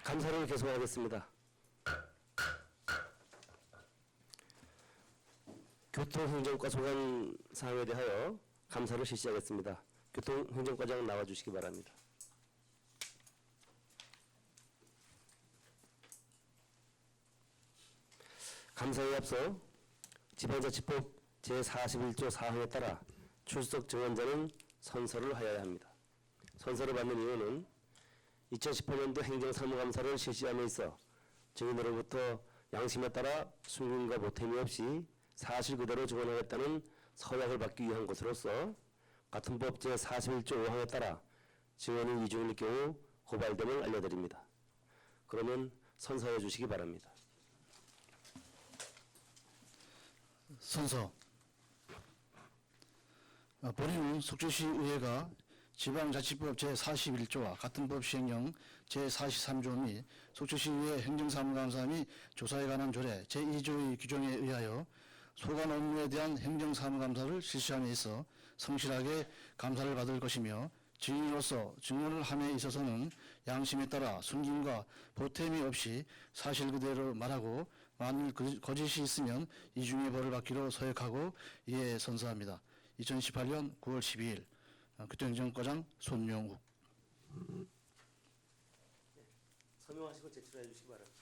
감사를 계속하겠습니다. 교통행정과 소관 사항에 대하여 감사를 실시하겠습니다. 교통행정과장 나와주시기 바랍니다. 감사에 앞서 지방자치법 제41조 4항에 따라 출석 증언자는 선서를 하여야 합니다. 선서를 받는 이유는 2018년도 행정사무감사를 실시함에 있어 증인으로부터 양심에 따라 숨김과 보탬이 없이 사실 그대로 증언하겠다는 서약을 받기 위한 것으로서 같은 법 제41조 5항에 따라 증언이 이중일 경우 고발됨을 알려드립니다. 그러면 선서해 주시기 바랍니다. 선서. 본인은 속주시의회가 지방자치법 제41조와 같은 법 시행령 제43조 및 속주시의회 행정사무감사 및 조사에 관한 조례 제2조의 규정에 의하여 소관 업무에 대한 행정사무감사를 실시함에 있어 성실하게 감사를 받을 것이며 증인으로서 증언을 함에 있어서는 양심에 따라 숨김과 보탬이 없이 사실 그대로 말하고 만일 거짓이 있으면 이중의 벌을 받기로 서약하고 이에 선서합니다. 2018년 9월 12일 교통행정과장 손명욱. 서명하시고 제출해 주시기 바랍니다.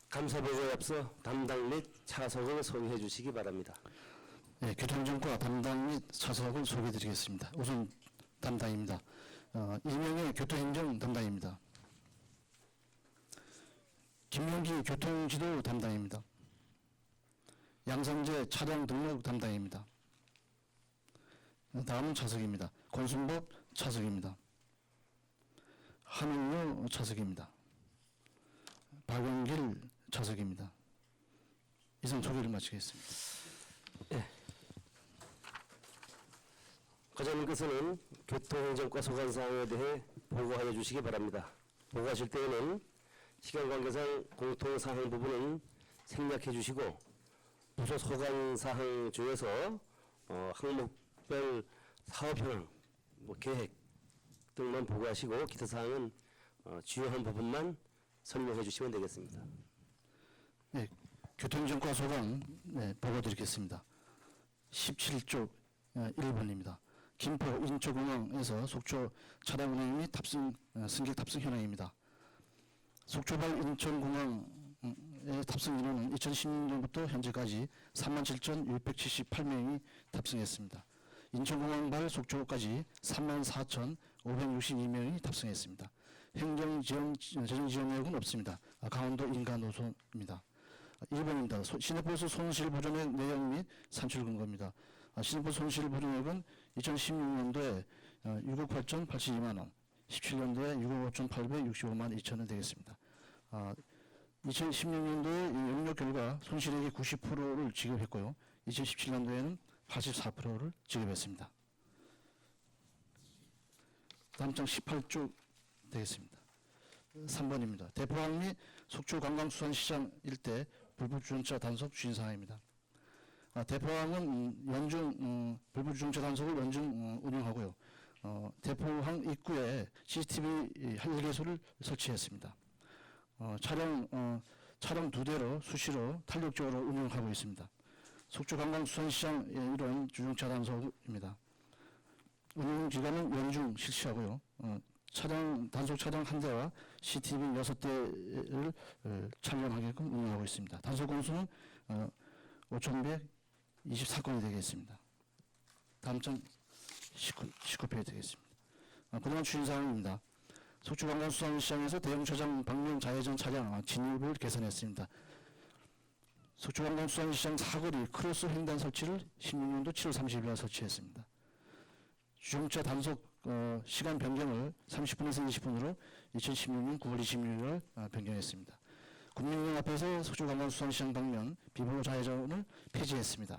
감사 보고에 앞서 담당 및 차석을 소개해 주시기 바랍니다. 네, 교통정과 담당 및 차석을 소개해드리겠습니다. 우선 담당입니다. 이명의 교통행정 담당입니다. 김용기 교통지도 담당입니다. 양성재 차량 등록 담당입니다. 다음은 차석입니다. 권순법 차석입니다. 한은료 차석입니다. 박용길 차석입니다. 이상 소개를 마치겠습니다. 네. 과장님께서는 교통행정과 소관사항에 대해 보고하여 주시기 바랍니다. 보고하실 때에는 시간 관계상 공통사항 부분은 생략해 주시고 부서 소관사항 중에서 항목별 사업 현황, 계획 등만 보고하시고 기타 사항은 주요한 부분만 설명해 주시면 되겠습니다. 네, 교통정과 소관 보고 드리겠습니다. 17조 1번입니다. 김포 인초공항에서 속초 차량 운행 및 탑승 승객 탑승 현황입니다. 속초발 인천공항의 탑승 인원은 2016년부터 현재까지 37,678명이 탑승했습니다. 인천공항발 속초까지 34,562명이 탑승했습니다. 재정지원력은 없습니다. 강원도 인가노소입니다. 1번입니다. 시내버스 손실보존액 내역 및 산출 근거입니다. 시내버스 손실보존액은 2016년도에 6억 8,082만 원, 17년도에 6억 5,865만 2천 원 되겠습니다. 2016년도에 영역 결과 손실액의 90%를 지급했고요. 2017년도에는 84%를 지급했습니다. 다음 장 18조 되겠습니다. 3번입니다. 대포항 및 속초관광수산시장 일대 불법주정차 단속 주인사항입니다. 대포항은 연중 불법주정차 단속을 연중 운영하고요. 대포항 입구에 CCTV 헬기소를 설치했습니다. 차량 2대로 수시로 탄력적으로 운영하고 있습니다. 속초관광수산시장 이런 주정차 단속입니다. 운영 기간은 연중 실시하고요. 단속 차량 1대와 CCTV 6대를 촬영하게끔 운영하고 있습니다. 단속 건수는 5,124건이 되겠습니다. 다음 장 19페이지 되겠습니다. 그동안 주인사항입니다. 속초관광수산시장에서 대형차장 방면 좌회전 차량 진입을 개선했습니다. 속초관광수산시장 사거리 크로스 횡단 설치를 16년도 7월 30일 날 설치했습니다. 주정차 단속 시간 변경을 30분에서 20분으로 2016년 9월 26일 날 변경했습니다. 국민은행 앞에서 속초관광수산시장 방면 비보호 좌회전을 폐지했습니다.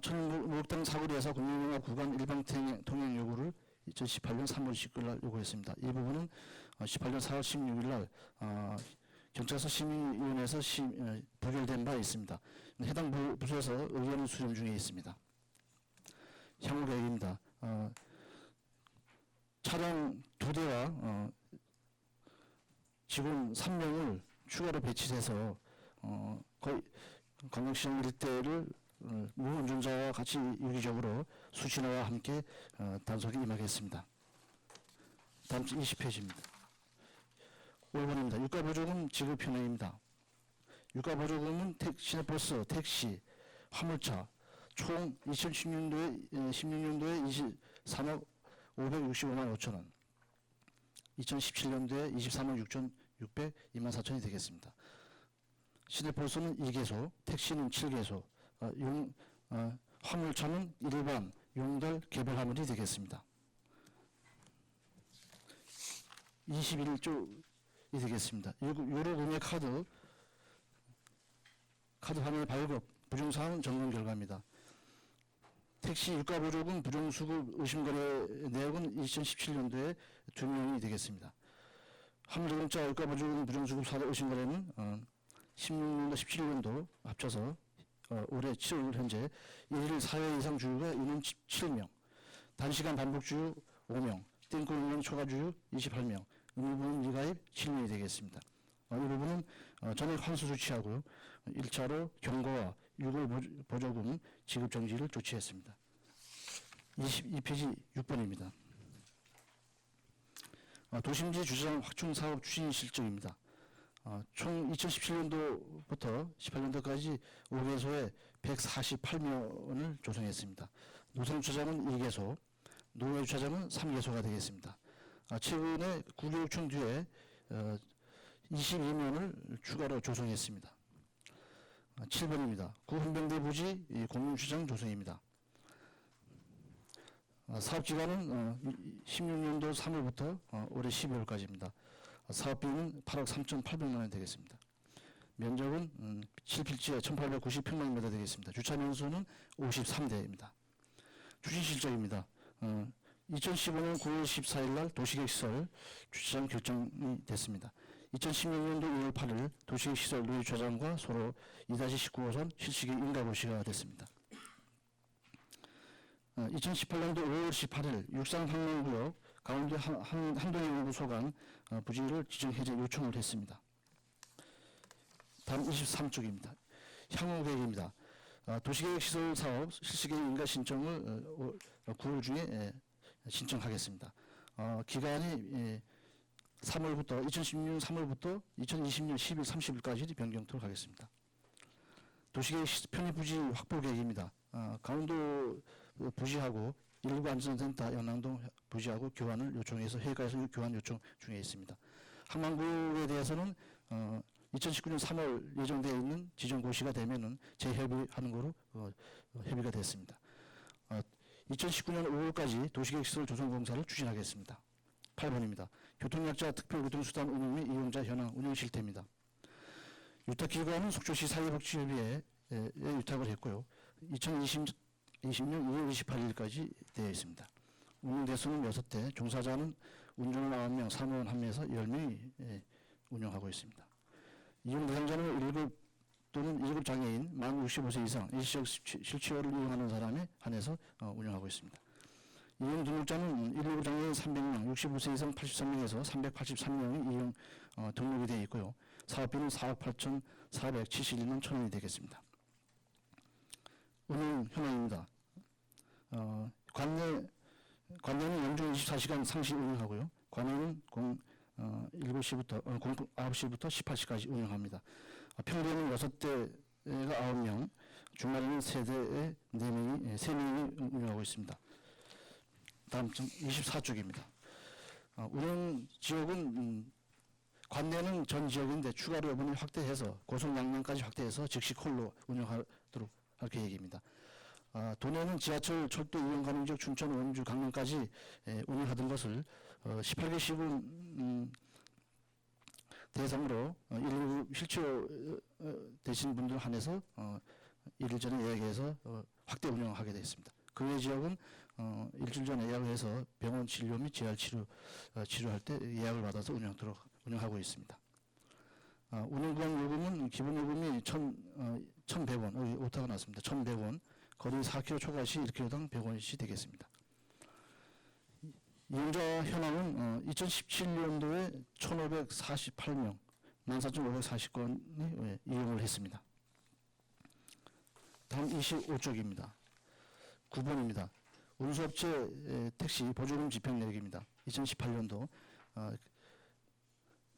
천목당 사거리에서 국민은행 앞 구간 일방 통행 요구를 2018년 3월 19일 날 요구했습니다. 이 부분은 18년 4월 16일 날 경찰서 심의위원회에서 부결된 바 있습니다. 해당 부서에서 의견을 수렴 중에 있습니다. 향후 계획입니다. 차량 2대와 직원 3명을 추가로 배치해서 거의 관광시장 일대를 무운전자와 같이 유기적으로 수신화와 함께 단속에 임하겠습니다. 다음 20페이지입니다. 5번입니다. 유가보조금 지급 현황입니다. 유가보조금은 시내버스, 택시, 화물차 총 2016년도에 23억 565만 5천 원, 2017년도에 23억 6,602만 4천이 되겠습니다. 시내버스는 2개소, 택시는 7개소, 화물차는 일반, 용달, 개별 화물이 되겠습니다. 21조이 되겠습니다. 유로 구매 카드 화면 발급, 부정사항 점검 결과입니다. 택시 유가보조금 부정수급 의심거래 내역은 2017년도에 2명이 되겠습니다. 화물자동차 유가보조금 부정수급 사례 의심거래는 16년도, 17년도 합쳐서 올해 7월 현재 1일 4회 이상 주유가 인원 7명, 단시간 반복 주유 5명, 땡콜 인원 초과 주유 28명, 의무부분 미가입 7명이 되겠습니다. 이 부분은 전액 환수 조치하고 1차로 경고와 유골 보조금 지급 정지를 조치했습니다. 22페이지 6번입니다. 도심지 주차장 확충 사업 추진 실적입니다. 총 2017년도부터 18년도까지 5개소에 148명을 조성했습니다. 노선주차장은 2개소, 노외주차장은 3개소가 되겠습니다. 최근에 구교육청 뒤에 22명을 추가로 조성했습니다. 7번입니다. 구훈병대 부지 공용주차장 조성입니다. 사업기간은 16년도 3월부터 올해 12월까지입니다. 사업비는 8억 3,800만 원 되겠습니다. 면적은 7필지에 1,890평방미터 되겠습니다. 주차 면수는 53대입니다. 추진 실적입니다. 2015년 9월 14일 날 도시계획시설 주차장 결정이 됐습니다. 2016년도 2월 8일 도시계획시설 노유주차장과 소로 2-19호선 실시계 인가고시가 됐습니다. 2018년도 5월 18일 육상항공구역 가운데 한동연구소관 부지를 지정 해제 요청을 했습니다. 다음 23쪽입니다. 향후 계획입니다. 도시계획시설 사업 실시계 인가 신청을 9월 중에 신청하겠습니다. 기간이 3월부터 2016년 3월부터 2020년 10일 30일까지 변경토록 하겠습니다. 도시계획 편의 부지 확보 계획입니다. 강원도 부지하고 일부 안전센터 연남동 부지하고 교환을 요청해서 회의가에서 교환 요청 중에 있습니다. 항만구에 대해서는 2019년 3월 예정되어 있는 지정고시가 되면은 재협의하는 거로 협의가 됐습니다. 2019년 5월까지 도시계획시설 조성공사를 추진하겠습니다. 8번입니다. 교통약자 특별교통수단 운영 및 이용자 현황 운영 실태입니다. 유탁기관은 속초시 사회복지협의회에 유탁을 했고요. 2020년 2월 28일까지 되어 있습니다. 운영 대수는 6대, 종사자는 운전원 9명, 사무원 1명에서 10명이 운영하고 있습니다. 이용 대상자는 1급 또는 2급 장애인, 만 65세 이상, 일시적 실치어를 이용하는 사람에 한해서 운영하고 있습니다. 이용 등록자는 1급 장애인 300명, 65세 이상 83명에서 383명이 이용 등록이 되어 있고요. 사업비는 4억 8,471만 1,000원이 되겠습니다. 운영 현황입니다. 관내는 영종 24시간 상시 운영하고요. 관내는 9시부터 18시까지 운영합니다. 평일에는 6대가 9명, 주말에는 3대에 3명이 운영하고 있습니다. 다음 24쪽입니다. 운영 지역은 관내는 전 지역인데 추가로 이번에 확대해서 고속 양양까지 확대해서 즉시 콜로 운영하도록 할 계획입니다. 도내는 지하철, 철도 이용 가능 지역 춘천, 원주, 강릉까지 운영하던 것을 18개 시군 대상으로 119 실치료 되신 분들 한해서 1일 전에 예약해서 확대 운영하게 되어 있습니다. 그 외 지역은 일주일 전에 예약을 해서 병원 진료 및 재활 치료할 때 예약을 받아서 운영하고 있습니다. 운영 구간 요금은 기본 요금이 1,100원, 여기 오타가 났습니다. 1,100원, 거리 4km 초과 시 1km당 100원씩 되겠습니다. 이용자 현황은 2017년도에 1,548명, 14,540건이 이용을 했습니다. 다음 25쪽입니다. 9번입니다. 운수업체 택시 보조금 집행 내역입니다. 2018년도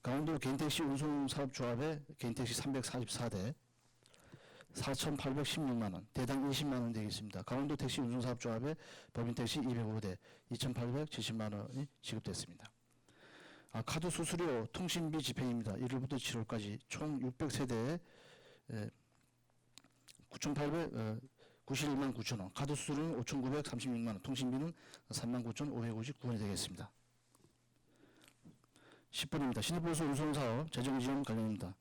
강원도 개인택시 운송사업조합의 개인택시 344대 4,816만원, 대당 20만원 되겠습니다. 강원도 택시 운송사업조합의 법인택시 205대 2,870만원이 지급됐습니다. 카드 수수료 통신비 집행입니다. 1월부터 7월까지 총 600세대에 9,891만 9천원, 카드 수수료는 5,936만원, 통신비는 39,559원이 되겠습니다. 10번입니다. 신입보수 운송사업 재정지원 관련입니다.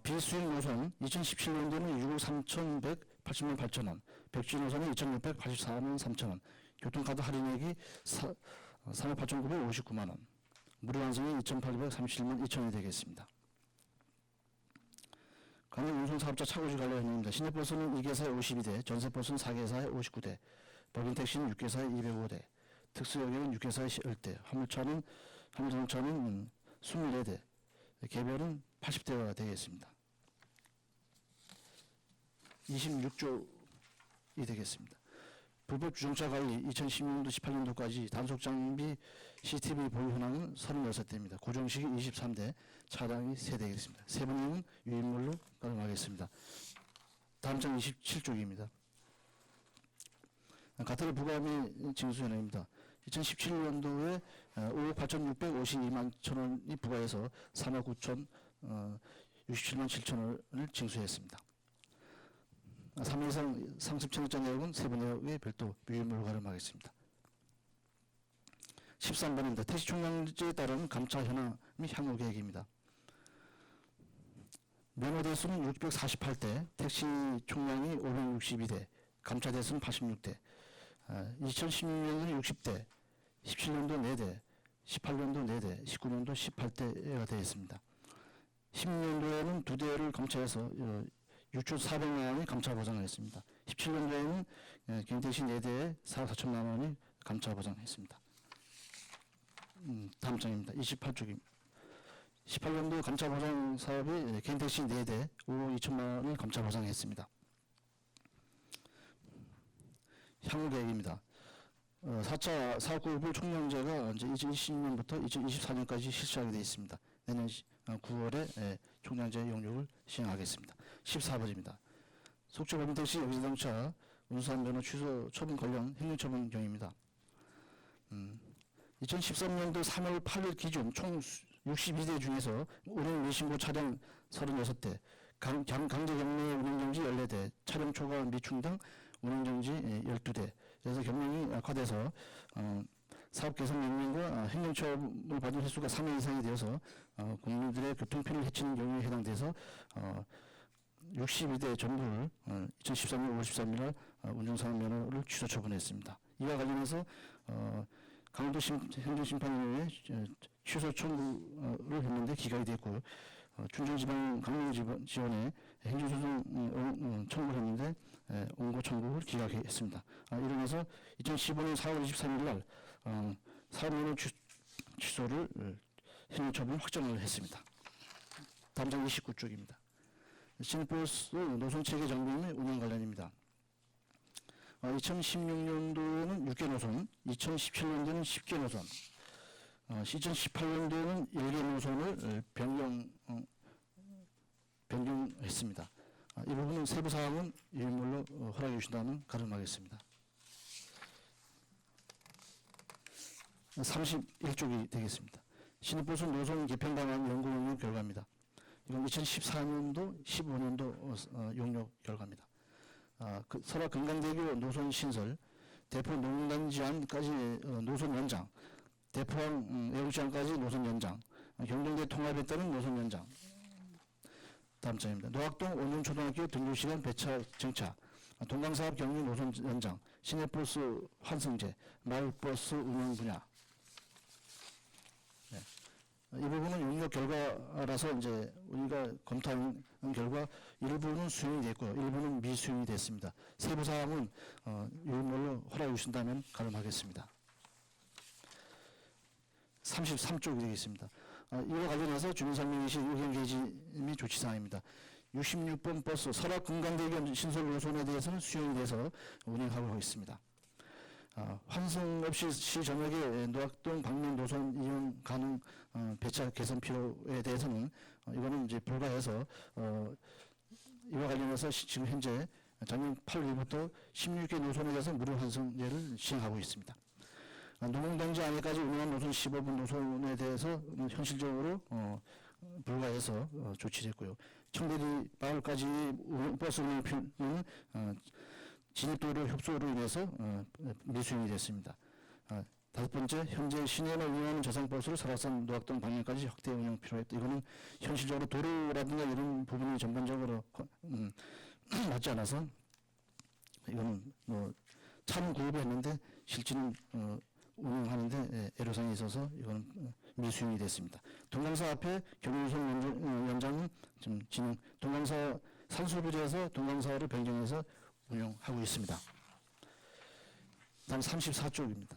비수익 노선 2017년도는 6억 3,180만 8천원, 백지 노선은 2,684만 3천원, 교통카드 할인액이 3억 8,959만원, 무료 완성이 2,837만 2천원이 되겠습니다. 관련 운송사업자 차고지 관련입니다. 신입버스는 2개사에 52대, 전세버스는 4개사에 59대, 법인택시는 6개사에 205대, 특수여객은 6개사에 10대, 화물자동차는 24대, 개별은 80대가 되겠습니다. 26조이 되겠습니다. 불법 주정차 관리 2016년도 18년도까지 단속장비 CCTV 보유 현황은 36대입니다. 고정식이 23대, 차량이 3대겠습니다. 세 번째는 유인물로 가름하겠습니다. 다음 장 27쪽입니다. 가태료 부과금의 징수 현황입니다. 2017년도에 5억 8,652만 천원이 부과해서 3억 9,067만 7천원을 징수했습니다. 3회 이상 상습 청구자 내역은 세부 내역에 별도 유인물로 가름하겠습니다. 13번입니다. 택시 총량제에 따른 감차 현황 및 향후 계획입니다. 면허 대수는 648대, 택시 총량이 562대, 감차 대수는 86대, 2016년도는 60대, 17년도 4대, 18년도 4대, 19년도 18대가 되었습니다. 16년도에는 2대를 감차해서 6조 400만 원이 감차 보상을 했습니다. 17년도에는 개인택시 4대에 4억 4천만 원이 감차 보상했습니다. 다음 장입니다. 28쪽입니다. 18년도 감차 보상 사업이 개인택시 4대 5억 2천만 원을 감차 보상했습니다. 향후 계획입니다. 4차 사업구별 총량제가 이제 2020년부터 2024년까지 실시하게 되어 있습니다. 내년 9월에 총량제 용역을 시행하겠습니다. 14번입니다. 속초법인택시 여기자동차 운수한 면허 취소 처분 관련 행정처분 경위입니다. 2013년도 3월 8일 기준 총 62대 중에서 운행 미신고 차량 36대, 강제 경로 운행정지 14대, 차량 초과 미충 등 운행정지 12대, 그래서 경영이 악화돼서 사업 개선 명령과 행정처분을 받은 횟수가 3회 이상이 되어서 국민들의 교통편을 해치는 경우에 해당돼서 62대 전부를 2013년 5월 13일 날 운전사업 면허를 취소 처분했습니다. 이와 관련해서 강원도 행정심판위원회에 취소 청구를 했는데 기각이 됐고, 춘천지방 강릉지원에 행정소송 청구를 했는데 원고 청구를 기각했습니다. 이러면서 2015년 4월 23일 날 사업면허 취소를 행정처분 확정을 했습니다. 다음 장 29쪽입니다. 신입버스 노선체계 정비 및 운영 관련입니다. 2016년도에는 6개 노선, 2017년도에는 10개 노선, 2018년도에는 1개 노선을 변경했습니다. 이 부분은 세부 사항은 일물로 허락해 주신다면 가름하겠습니다. 31쪽이 되겠습니다. 신입버스 노선 개편 방안 연구 용역 결과입니다. 이건 2014년도, 15년도 용역 결과입니다. 설화 금강대교 노선 신설, 대포 농단지안까지 노선 연장, 대포항 애국지안까지 노선 연장, 경동대 통합에 따른 노선 연장. 다음 장입니다. 노학동 원룸초등학교 등교시간 배차 정차, 동강사업 경유 노선 연장, 시내버스 환승제, 마을버스 운영 분야. 네. 이 부분은 용역 결과라서 이제 우리가 검토한 결과 일부는 수용이 됐고요, 일부는 미수용이 됐습니다. 세부 사항은 유물로 허락해 주신다면 가름하겠습니다. 33쪽이 되겠습니다. 이와 관련해서 주민설명시 의견 개시 및 조치사항입니다. 66번 버스 설악 금강대교 신설 노선에 대해서는 수용이 돼서 운행하고 있습니다. 환승 없이 시 전역에 노악동 방면 노선 이용 가능 배차 개선 필요에 대해서는 이거는 이제 불가해서 이와 관련해서 지금 현재 작년 8월부터 16개 노선에 대해서 무료 환승제를 시행하고 있습니다. 노공단지 안에까지 운영한 노선 15분 노선에 대해서 현실적으로 불가해서 조치를 했고요. 청대리 마을까지 버스 운행은 진입도로 협소로 인해서 미수용이 됐습니다. 다섯 번째, 현재 시내를 운영하는 저상버스를 설악산 노악동 방면까지 확대 운영 필요했다. 이거는 현실적으로 도로라든가 이런 부분이 전반적으로 맞지 않아서 이거는 뭐 차는 구입했는데 실제는 운영하는데 애로사항이 있어서 이건 미수용이 됐습니다. 동강사 앞에 경유선 연장은 지금 진행, 동강사 산수부지에서 동강사를 변경해서 운영하고 있습니다. 다음 34쪽입니다.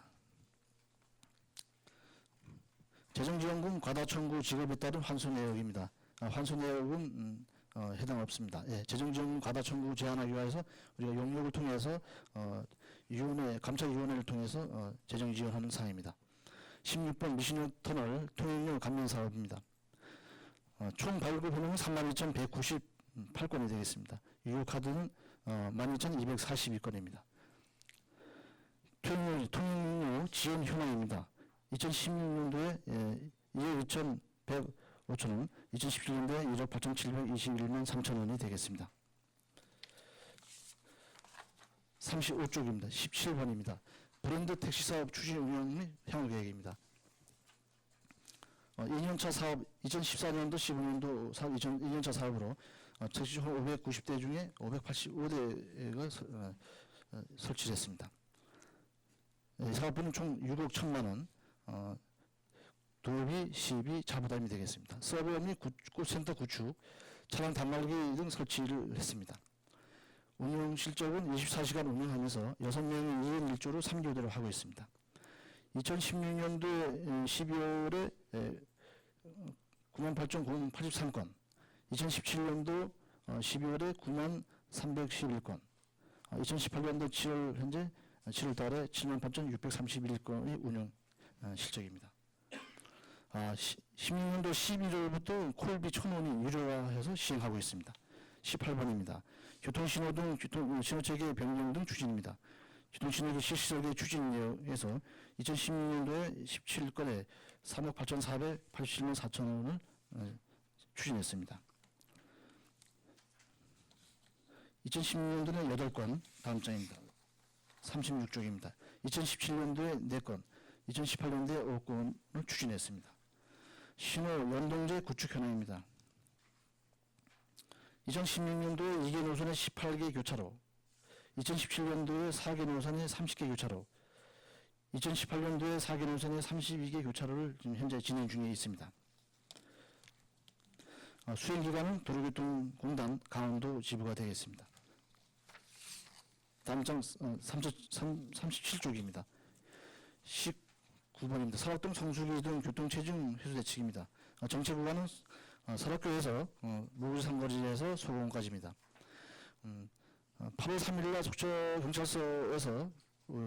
재정지원금 과다 청구 지급에 따른 환수 내역입니다. 환수 내역은 해당 없습니다. 예, 재정지원금 과다 청구 제한하기 위해서 우리가 용역을 통해서 위원회, 감찰위원회를 통해서 재정 지원하는 사항입니다. 16번 미신호 터널 통행료 감면 사업입니다. 총 발급 번호는 32,198건이 되겠습니다. 유효 카드는 12,242건입니다. 통행료 지원 현황입니다. 2016년도에 2억 2,105천 원, 2017년도에 1억 8,721만 3천 원이 되겠습니다. 35쪽입니다. 17번입니다. 브랜드 택시 사업 추진 운영 및 향후 계획입니다. 2년차 사업, 2014년도 15년도 사업, 2년차 사업으로 택시 총 590대 중에 585대가 설치됐습니다. 사업비는 총 6억 1천만 원, 도비, 시비, 자부담이 되겠습니다. 서버 및 센터 구축, 차량 단말기 등 설치를 했습니다. 운영 실적은 24시간 운영하면서 6명이 2인 1조로 3교대를 하고 있습니다. 2016년도 12월에 98,083건, 2017년도 12월에 9311건, 2018년도 7월 현재 7월 달에 78,631건의 운영 실적입니다. 16년도 11월부터 콜비 1,000원이 유료화해서 시행하고 있습니다. 18번입니다. 교통신호 등 신호체계 변경 등 추진입니다. 교통신호기 실시설계 추진 내역에서 2016년도에 17건에 3억 8,487만 4천 원을 추진했습니다. 2016년도에 8건, 다음 장입니다. 36쪽입니다. 2017년도에 4건, 2018년도에 5건을 추진했습니다. 신호 연동제 구축 현황입니다. 2016년도에 2개 노선에 18개 교차로, 2017년도에 4개 노선에 30개 교차로, 2018년도에 4개 노선에 32개 교차로를 지금 현재 진행 중에 있습니다. 수행기관은 도로교통공단 강원도 지부가 되겠습니다. 다음 장 37쪽입니다. 19번입니다. 설악동 성수기 등 교통체증 해소 대책입니다. 정체 구간은 설악교에서 무구상거리에서 소공까지입니다. 8월 3일날 속초경찰서에서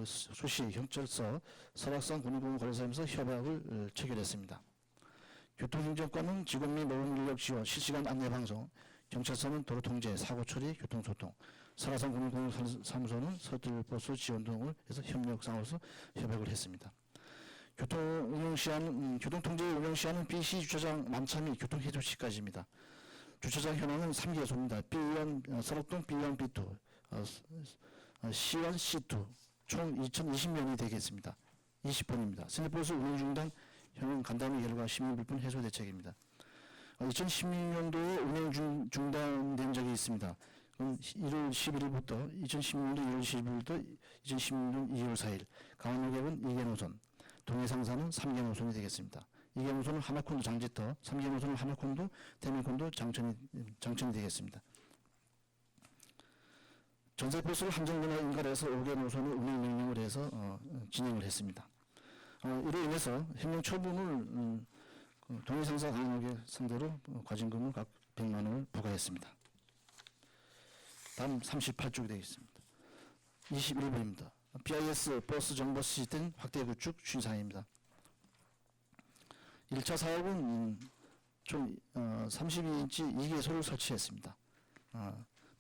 수시 경찰서 설악산 군인공무관리사무소 협약을 체결했습니다. 교통행정과는 직원 및 노동인력 지원, 실시간 안내방송, 경찰서는 도로통제, 사고처리, 교통소통, 설악산 군인공무사무소는 서툴버스 지원 등을 해서 협력상으로서 협약을 했습니다. 교통통제 운영 시한은 BC 주차장 만차 및 교통해소 시까지입니다. 주차장 현황은 3개소입니다. B1, 설악동 B1, B2, C1, C2, 총 2020명이 되겠습니다. 20번입니다. 시내버스 운영 중단 현행 간담회 결과 시민 불편 해소 대책입니다. 2016년도에 운영 중단된 적이 있습니다. 1월 11일부터 2016년 1월 11일부터 2016년 2월 4일, 강원노객은 2개 노선, 동해상사는 3개 노선이 되겠습니다. 2개 노선은 하나콘도 장지터, 3개 노선은 하나콘도, 대밀콘도 장천이 되겠습니다. 전세버스를 함정근화 인가해서 5개 노선을 운행 명령을 해서 진행을 했습니다. 이로 인해서 행정 처분을 동해상사 강원노객 상대로 과징금을 각 100만 원을 부과했습니다. 다음 38쪽이 되겠습니다. 21번입니다. BIS 버스 정보 시스템 확대 구축 추진사항입니다. 1차 사업은 총 32인치 2개소를 설치했습니다.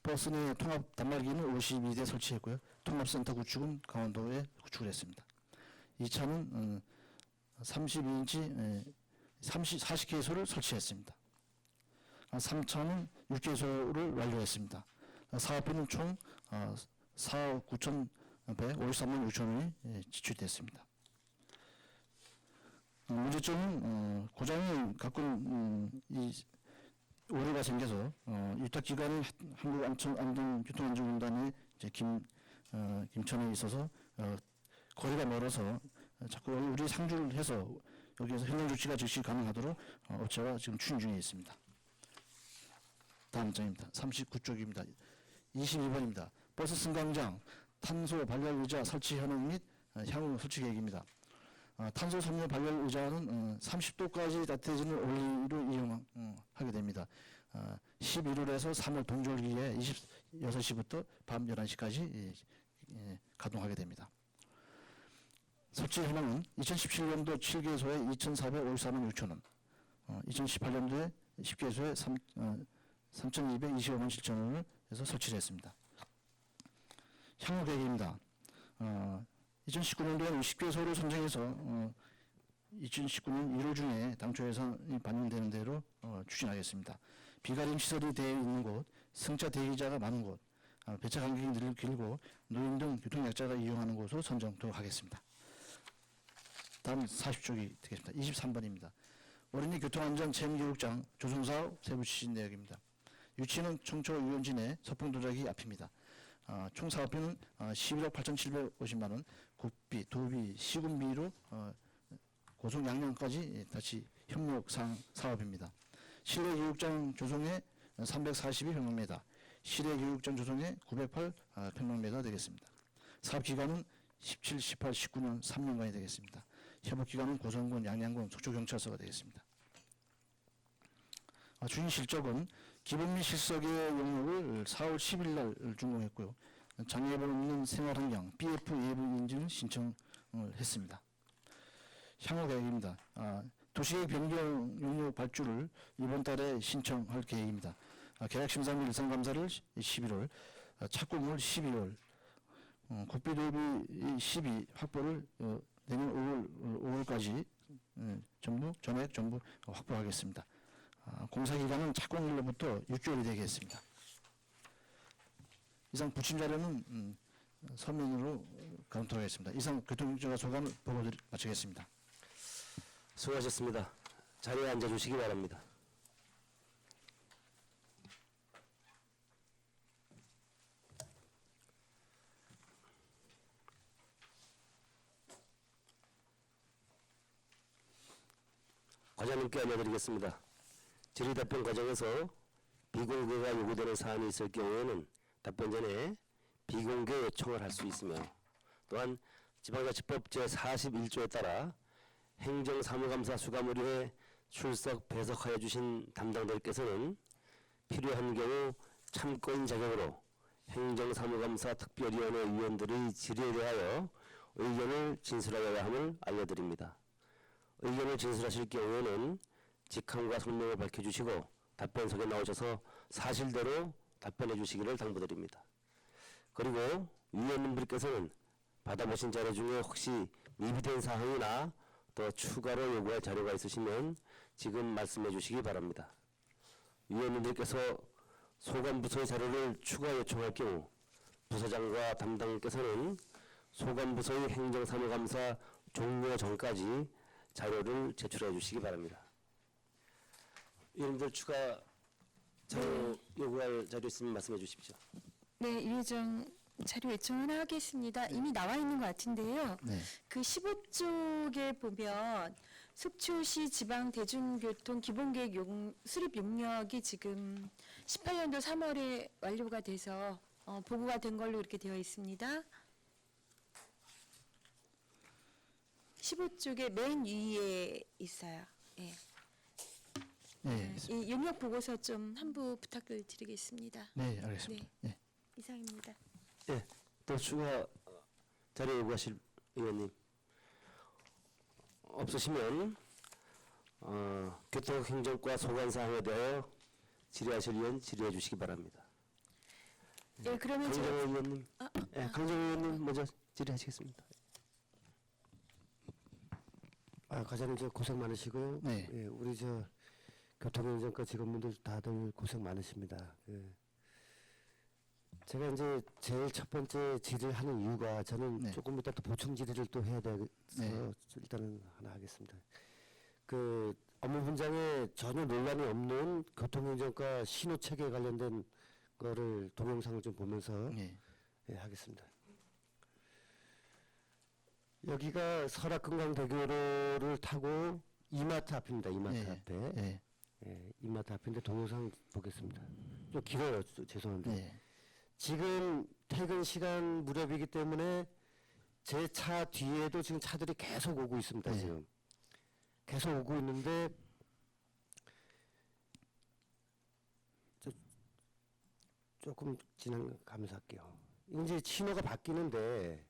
버스 내 통합 단말기는 52대 설치했고요. 통합센터 구축은 강원도에 구축을 했습니다. 2차는 32인치 40개소를 설치했습니다. 3차는 6개소를 완료했습니다. 사업비는 총 4억 9,153만 6천 원이 지출됐습니다. 문제점은 고장이 가끔 이 오류가 생겨서 위탁기관인 한국안전교통안전공단의 김천에 있어서 거리가 멀어서 자꾸 우리 상주를 해서 여기에서 현장 조치가 즉시 가능하도록 업체가 지금 추진 중에 있습니다. 다음 장입니다. 39쪽입니다. 22번입니다. 버스 승강장, 탄소 발열 의자 설치 현황 및 향후 설치 계획입니다. 탄소 섬유 발열 의자는 30도까지 따뜻해지는 원리로 이용하게 됩니다. 11월에서 3월 동절기에 26시부터 밤 11시까지 가동하게 됩니다. 설치 현황은 2017년도 7개소에 2,454만 6천 원, 2018년도에 10개소에 3,225만 7천 원을 해서 설치를 했습니다. 향후 계획입니다. 2019년도에는 10개소를 선정해서 2019년 1월 중에 당초 예산이 반영되는 대로 추진하겠습니다. 비가림 시설이 되어 있는 곳, 승차 대기자가 많은 곳, 배차 간격이 늘 길고 노인 등 교통약자가 이용하는 곳으로 선정토록 하겠습니다. 다음 40쪽이 되겠습니다. 23번입니다. 어린이 교통안전 체험교육장 조성사업 세부 추진 내역입니다. 유치는 청초 유원진의 서풍도자기 앞입니다. 총 사업비는 11억 8,750만 원, 국비, 도비, 시군비로 고성 양양까지 다시 협력 사업입니다. 실내 교육장 조성에 342평방미터, 실외 교육장 조성에 908평방미터 되겠습니다. 사업 기간은 17, 18, 19년 3년간이 되겠습니다. 협업 기간은 고성군, 양양군, 속초경찰서가 되겠습니다. 추진 실적은 기본 및 실석의 영역을 4월 10일 날 준공했고요. 장애볼 없는 생활환경 BF 예부 인증 신청을 했습니다. 향후 계획입니다. 도시계획 변경 용역 발주를 이번 달에 신청할 계획입니다. 계약 심사 및 일상 감사를 11월, 착공을 12월, 국비 대비 12 확보를 내년 5월까지 전액 전부 확보하겠습니다. 공사 기간은 착공일로부터 6개월이 되겠습니다. 이상 붙인 자료는 서면으로 검토하겠습니다. 이상 교통정화 소감을 보고 마치겠습니다. 수고하셨습니다. 자리에 앉아주시기 바랍니다. 과장님께 알려드리겠습니다. 질의답변 과정에서 비공개가 요구되는 사안이 있을 경우에는 답변 전에 비공개 요청을 할 수 있으며, 또한 지방자치법 제41조에 따라 행정사무감사 수감의뢰에 출석 배석하여 주신 담당자께서는 필요한 경우 참고인 자격으로 행정사무감사 특별위원회 위원들의 질의에 대하여 의견을 진술하여야 함을 알려드립니다. 의견을 진술하실 경우에는 직함과 성명을 밝혀주시고 답변석에 나오셔서 사실대로 답변해 주시기를 당부드립니다. 그리고 위원님들께서는 받아보신 자료 중에 혹시 미비된 사항이나 또 추가로 요구할 자료가 있으시면 지금 말씀해 주시기 바랍니다. 위원님들께서 소관부서의 자료를 추가 요청할 경우 부서장과 담당께서는 소관부서의 행정사무감사 종료 전까지 자료를 제출해 주시기 바랍니다. 위원님들 추가 자료 요구할 자료 있으면 말씀해 주십시오. 네, 이회정 자료 요청을 하겠습니다. 이미 나와 있는 것 같은데요. 네. 그 15쪽에 보면 속초시 지방 대중교통 기본계획 수립 용역이 지금 18년도 3월에 완료가 돼서 보고가 된 걸로 이렇게 되어 있습니다. 15쪽의 맨 위에 있어요. 예. 네, 이 용역 보고서 좀 한부 부탁을 드리겠습니다. 네, 알겠습니다. 네. 이상입니다. 예, 또 추가 자료 요구하실 의원님 없으시면 교통행정과 소관 사항에 대하여 질의하실 의원 질의해 주시기 바랍니다. 예, 그러면 강정호 제가 의원님, 예, 강정호 의원님 먼저 질의하시겠습니다. 과장님 저 고생 많으시고요. 네. 예, 우리 저 교통행정과 직원분들 다들 고생 많으십니다. 제가 이제 제일 첫 번째 질의를 하는 이유가 저는 네. 조금 이따 또 보충 질의를 또 해야 돼서 네. 일단은 하나 하겠습니다. 그 업무 분장에 전혀 논란이 없는 교통행정과 신호 체계에 관련된 거를 동영상을 좀 보면서 네. 예, 하겠습니다. 여기가 설악금강대교를 타고 이마트 앞입니다. 이마트 네. 앞에. 네. 예, 이마트 앞인데 동영상 보겠습니다. 좀 길어요. 죄송한데. 네. 지금 퇴근 시간 무렵이기 때문에 제 차 뒤에도 지금 차들이 계속 오고 있습니다. 네. 지금. 계속 오고 있는데 조금 지나가면서 할게요. 이제 신호가 바뀌는데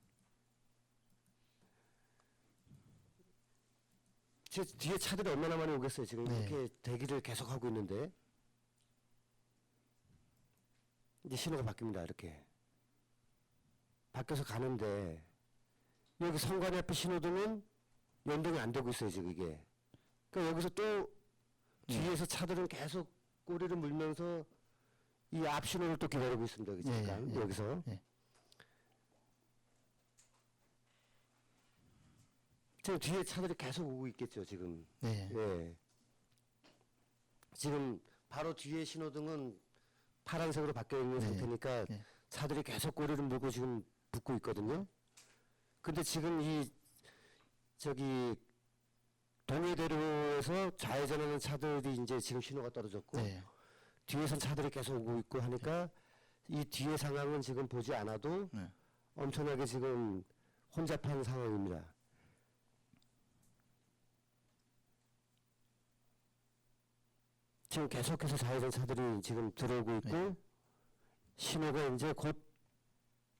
제 뒤에 차들이 얼마나 많이 오겠어요. 지금 네. 이렇게 대기를 계속 하고 있는데 이제 신호가 바뀝니다. 이렇게 바뀌어서 가는데 여기 성관이 앞에 신호등은 연동이 안 되고 있어요. 지금 이게. 그러니까 여기서 또 뒤에서 차들은 계속 꼬리를 물면서 이 앞 신호를 또 기다리고 있습니다. 여기 예, 잠깐 예, 여기서. 예. 지금 뒤에 차들이 계속 오고 있겠죠. 지금. 네. 예. 지금 바로 뒤에 신호등은 파란색으로 바뀌어 있는 네. 상태니까 네. 차들이 계속 꼬리를 물고 지금 붙고 있거든요. 근데 지금 이 저기 동해대로에서 좌회전하는 차들이 이제 지금 신호가 떨어졌고 네. 뒤에선 차들이 계속 오고 있고 하니까 이 뒤의 상황은 지금 보지 않아도 네. 엄청나게 지금 혼잡한 상황입니다. 지금 계속해서 좌회전 차들이 지금 들어오고 있고 네. 신호가 이제 곧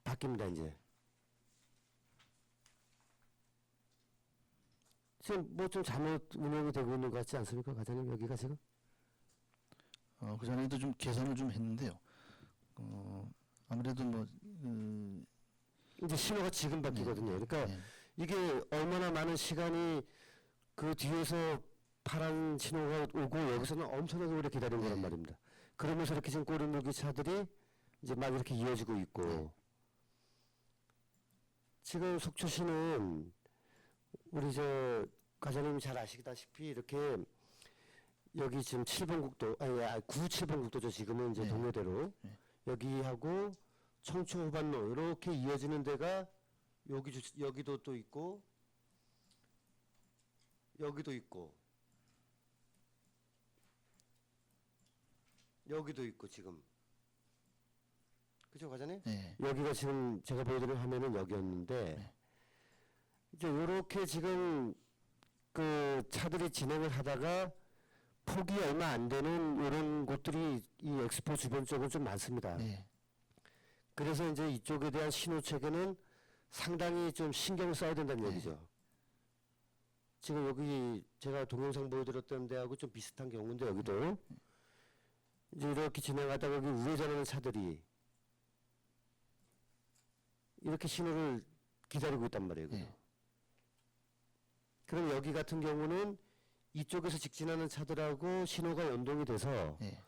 바뀝니다. 이제 지금 뭐 좀 잘못 운영이 되고 있는 것 같지 않습니까, 과장님? 여기가 지금 그 전에도 좀 계산을 좀 했는데요. 아무래도 이제 신호가 지금 바뀌거든요. 그러니까 네. 이게 얼마나 많은 시간이 그 뒤에서 파란 신호가 오고 여기서는 엄청나게 오래 기다린 거란 네. 말입니다. 그러면서 이렇게 지금 꼬리물기 차들이 이제 막 이렇게 이어지고 있고 네. 지금 속초시는 우리 저 과장님이 잘 아시다시피 이렇게 여기 지금 7번 국도 아니 9, 7번 국도죠. 지금은 이제 네. 동해대로 네. 여기하고 청초 호반로 이렇게 이어지는 데가 여기도 또 있고 여기도 있고 여기도 있고 지금 그죠 과장님? 네. 여기가 지금 제가 보여드린 화면은 여기였는데 네. 이제 요렇게 지금 그 차들이 진행을 하다가 폭이 얼마 안 되는 이런 곳들이 이 엑스포 주변 쪽은 좀 많습니다. 네. 그래서 이제 이쪽에 대한 신호 체계는 상당히 좀 신경을 써야 된다는 네. 얘기죠. 지금 여기 제가 동영상 보여드렸던 데하고 좀 비슷한 경우인데 여기도 이제 이렇게 진행하다가 여기 우회전하는 차들이 이렇게 신호를 기다리고 있단 말이에요. 네. 그럼 여기 같은 경우는 이쪽에서 직진하는 차들하고 신호가 연동이 돼서 네.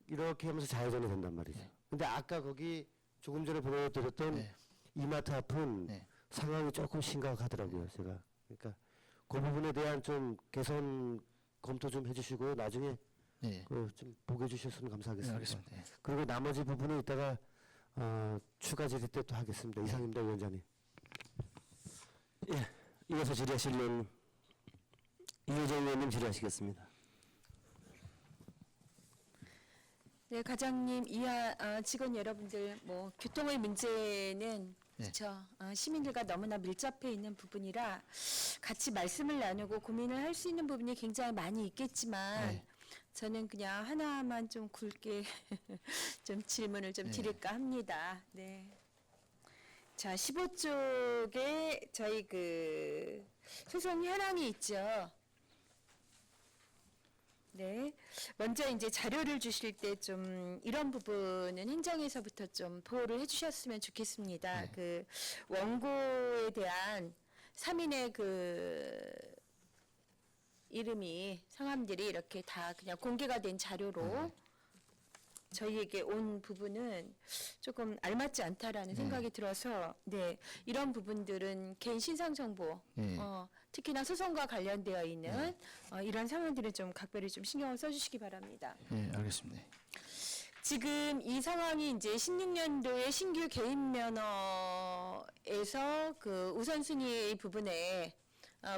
이렇게 하면서 좌회전이 된단 말이죠. 네. 근데 아까 거기 조금 전에 보여드렸던 네. 이마트 앞은 네. 상황이 조금 심각하더라고요. 제가 그러니까 그 부분에 대한 좀 개선 검토 좀 해주시고요. 나중에 예. 좀 보게 해주셨으면 네, 감사하겠습니다. 알겠습니다. 예. 그리고 나머지 부분은 이따가 추가 질의 때 또 하겠습니다. 이상입니다, 위원장님. 이어서 질의하실 분 이효정 의원님 질의하시겠습니다. 네, 과장님, 이하 직원 여러분들, 뭐 교통의 문제는 네. 그렇죠. 시민들과 너무나 밀접해 있는 부분이라 같이 말씀을 나누고 고민을 할 수 있는 부분이 굉장히 많이 있겠지만 네. 저는 그냥 하나만 좀 굵게 좀 질문을 좀 네. 드릴까 합니다. 네. 자, 15쪽에 저희 그 소송 현황이 있죠. 네. 먼저 이제 자료를 주실 때 좀 이런 부분은 행정에서부터 좀 보호를 해주셨으면 좋겠습니다. 네. 그 원고에 대한 3인의 그 이름이 성함들이 이렇게 다 그냥 공개가 된 자료로 저희에게 온 부분은 조금 알맞지 않다라는 생각이 들어서 네 이런 부분들은 개인 신상 정보 예. 특히나 소송과 관련되어 있는 이런 상황들을 좀 각별히 좀 신경을 써주시기 바랍니다. 예, 알겠습니다. 지금 이 상황이 이제 16년도에 신규 개인 면허에서 그 우선순위 부분에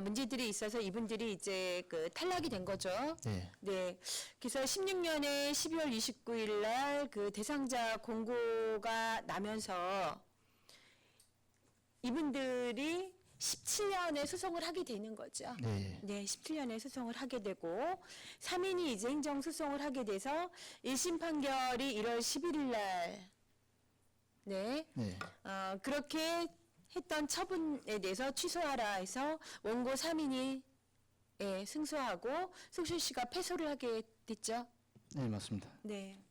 문제들이 있어서 이분들이 이제 그 탈락이 된 거죠. 예. 네. 그래서 16년에 12월 29일 날 그 대상자 공고가 나면서 이분들이 17년에 소송을 하게 되는 거죠. 네. 네, 17년에 소송을 하게 되고 3인이 이제 행정 소송을 하게 돼서 1심 판결이 1월 11일 날 네. 네. 그렇게 했던 처분에 대해서 취소하라 해서 원고 3인이 예, 승소하고 속출시가 패소를 하게 됐죠. 네, 맞습니다. 네.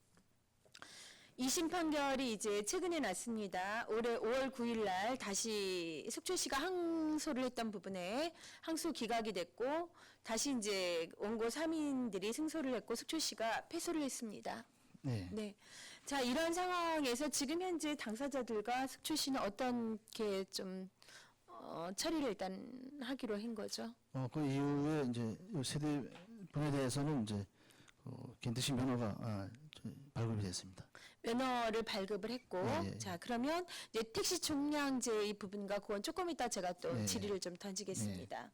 2심 판결이 이제 최근에 났습니다. 올해 5월 9일 날 다시 속출시가 항소를 했던 부분에 항소 기각이 됐고 다시 이제 원고 3인들이 승소를 했고 속출시가 패소를 했습니다. 네. 네. 자, 이런 상황에서 지금 현재 당사자들과 속출시는 어떻게 좀 처리를 일단 하기로 한 거죠? 그 이후에 이제 이 세대 분에 대해서는 이제 견디신 면허가 발급이 됐습니다. 면허를 발급을 했고, 예, 예. 자, 그러면 이제 택시 총량제 이 부분과 그건 조금 이따 제가 또 예. 질의를 좀 던지겠습니다.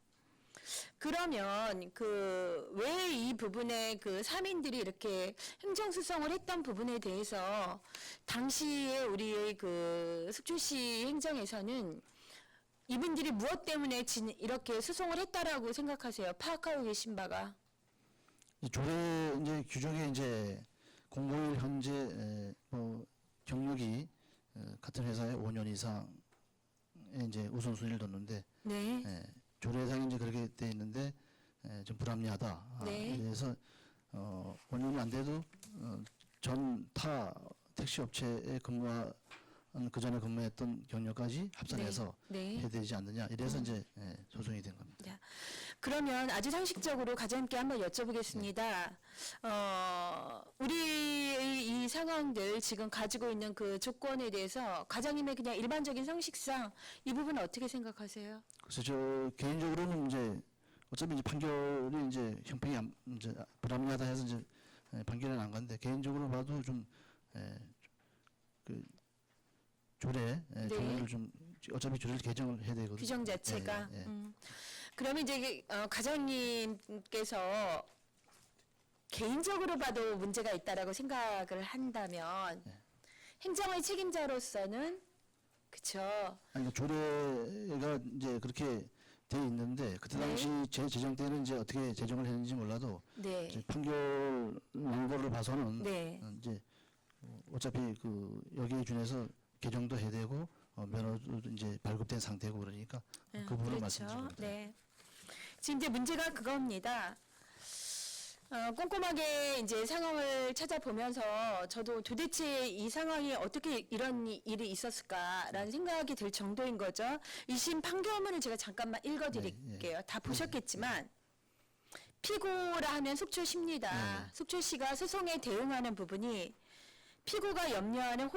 그러면 그 왜 이 부분에 그 3인들이 이렇게 행정소송을 했던 부분에 대해서 당시에 우리의 그 숙주시 행정에서는 이분들이 무엇 때문에 이렇게 소송을 했다라고 생각하세요? 파악하고 계신 바가? 이 조례 이제 규정에 이제 공고일 현재 경력이 같은 회사에 5년 이상에 이제 우선순위를 뒀는데 네. 조례상에 이제 그렇게 돼 있는데 좀 불합리하다. 네. 그래서 5년이 안 돼도 전 타 택시 업체에 근무한 그 전에 근무했던 경력까지 합산해서 네. 해야 되지 않느냐. 이래서 이제 소송이 된 겁니다. 자, 그러면 아주 상식적으로 과장님께 한번 여쭤보겠습니다. 우리의 이 상황들 지금 가지고 있는 그 조건에 대해서 과장님의 그냥 일반적인 상식상 이 부분은 어떻게 생각하세요? 그래서 저 개인적으로는 이제 어차피 이제 판결이 이제 형평이 이제 불합리하다 해서 이제 판결은 안 갔는데 개인적으로 봐도 좀 그 조례 조례를 좀 어차피 조례를 개정을 해야 되거든요. 규정 자체가. 예. 그러면 이제 과장님께서 개인적으로 봐도 문제가 있다라고 생각을 한다면 행정의 책임자로서는 그쵸. 아니 조례가 이제 그렇게 돼 있는데 그때 네. 당시 제 제정 때는 이제 어떻게 제정을 했는지 몰라도 네. 이제 판결 원고를 봐서는 네. 이제 어차피 그 여기에 준해서 개정도 해야 되고 면허도 이제 발급된 상태고 그러니까 그 부분을 말씀드립니다. 네. 지금 이제 문제가 그겁니다. 꼼꼼하게 이제 상황을 찾아보면서 저도 도대체 이 상황이 어떻게 이런 일이 있었을까라는 생각이 들 정도인 거죠. 2심 판결문을 제가 잠깐만 읽어드릴게요. 다 보셨겠지만 피고라 하면 속초시입니다. 속초시가 소송에 대응하는 부분이 피고가 염려하는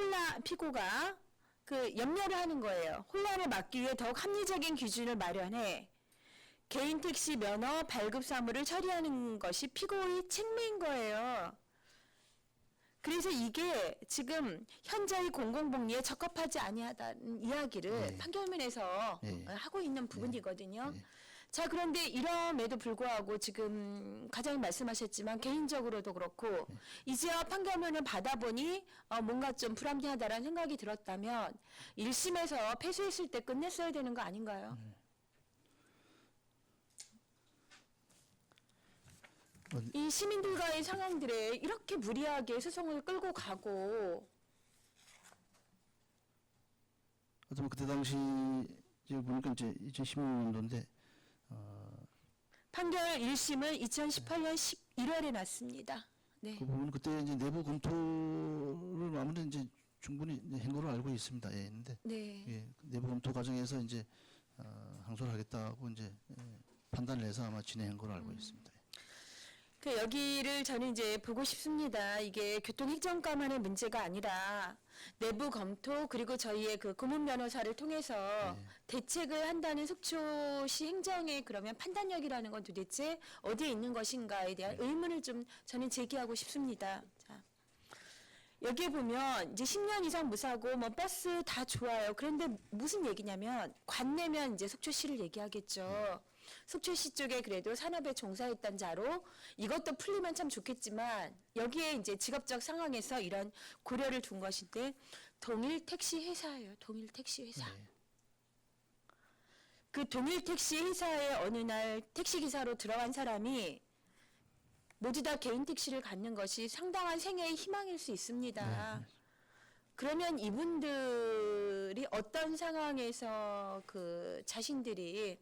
피고가 그 염려를 하는 거예요. 혼란을 막기 위해 더욱 합리적인 기준을 마련해 개인 택시 면허 발급 사무를 처리하는 것이 피고의 책무인 거예요. 그래서 이게 지금 현재의 공공복리에 적합하지 아니하다는 이야기를 네. 판결문에서 네. 하고 있는 부분이거든요. 네. 자, 그런데 이럼에도 불구하고 지금 과장님 말씀하셨지만 개인적으로도 그렇고 이제야 판결문을 받아보니 뭔가 좀 불합리하다라는 생각이 들었다면 1심에서 패소했을 때 끝냈어야 되는 거 아닌가요? 이 시민들과의 상황들에 이렇게 무리하게 소송을 끌고 가고 어쩌면 그때 당시 이제 보니까 이제 2016년도인데 판결 1심은 2018년 11월에 났습니다. 네. 그 부분 그때 이제 내부 검토를 아무래도 이제 충분히 이제 한 걸로 알고 있습니다. 예, 근데 네. 예, 내부 검토 과정에서 이제 항소를 하겠다고 이제 판단을 해서 아마 진행한 걸로 알고 있습니다. 그 여기를 저는 이제 보고 싶습니다. 이게 교통행정과만의 문제가 아니라 내부 검토 그리고 저희의 그 고문 변호사를 통해서 네. 대책을 한다는 속초시 행정의 그러면 판단력이라는 건 도대체 어디에 있는 것인가에 대한 의문을 좀 저는 제기하고 싶습니다. 자. 여기에 보면 이제 10년 이상 무사고 뭐 버스 다 좋아요. 그런데 무슨 얘기냐면 관내면 이제 속초시를 얘기하겠죠. 속초시 쪽에 그래도 산업에 종사했던 자로 이것도 풀리면 참 좋겠지만 여기에 이제 직업적 상황에서 이런 고려를 둔 것인데 동일 택시 회사예요. 동일 택시 회사. 네. 그 동일 택시 회사에 어느 날 택시 기사로 들어간 사람이 모두 다 개인 택시를 갖는 것이 상당한 생애의 희망일 수 있습니다. 그러면 이분들이 어떤 상황에서 그 자신들이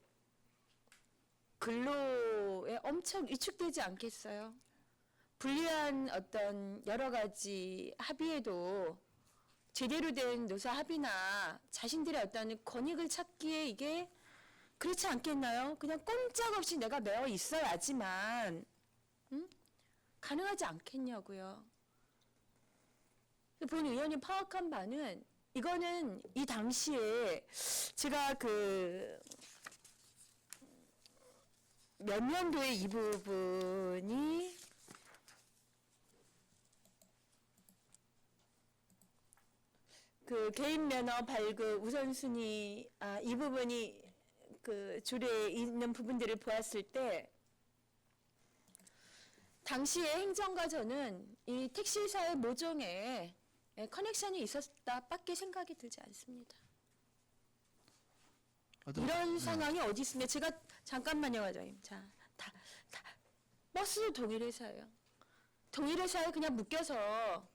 근로에 엄청 위축되지 않겠어요? 불리한 어떤 여러 가지 합의에도 제대로 된 노사 합의나 자신들의 어떤 권익을 찾기에 이게 그렇지 않겠나요? 그냥 꼼짝없이 내가 매어 있어야지만 가능하지 않겠냐고요. 본 의원님 파악한 바는 이거는 이 당시에 제가 그 몇 년도에 이 부분이 그 개인 면허 발급 우선순위 이 부분이 그 줄에 있는 부분들을 보았을 때 당시에 행정과 저는 이 택시사의 모종에 커넥션이 있었다밖에 생각이 들지 않습니다. 이런 상황이 어디 있습니까? 제가 잠깐만요, 과장님. 자, 다 버스도 동일 회사예요. 동일 회사에 그냥 묶여서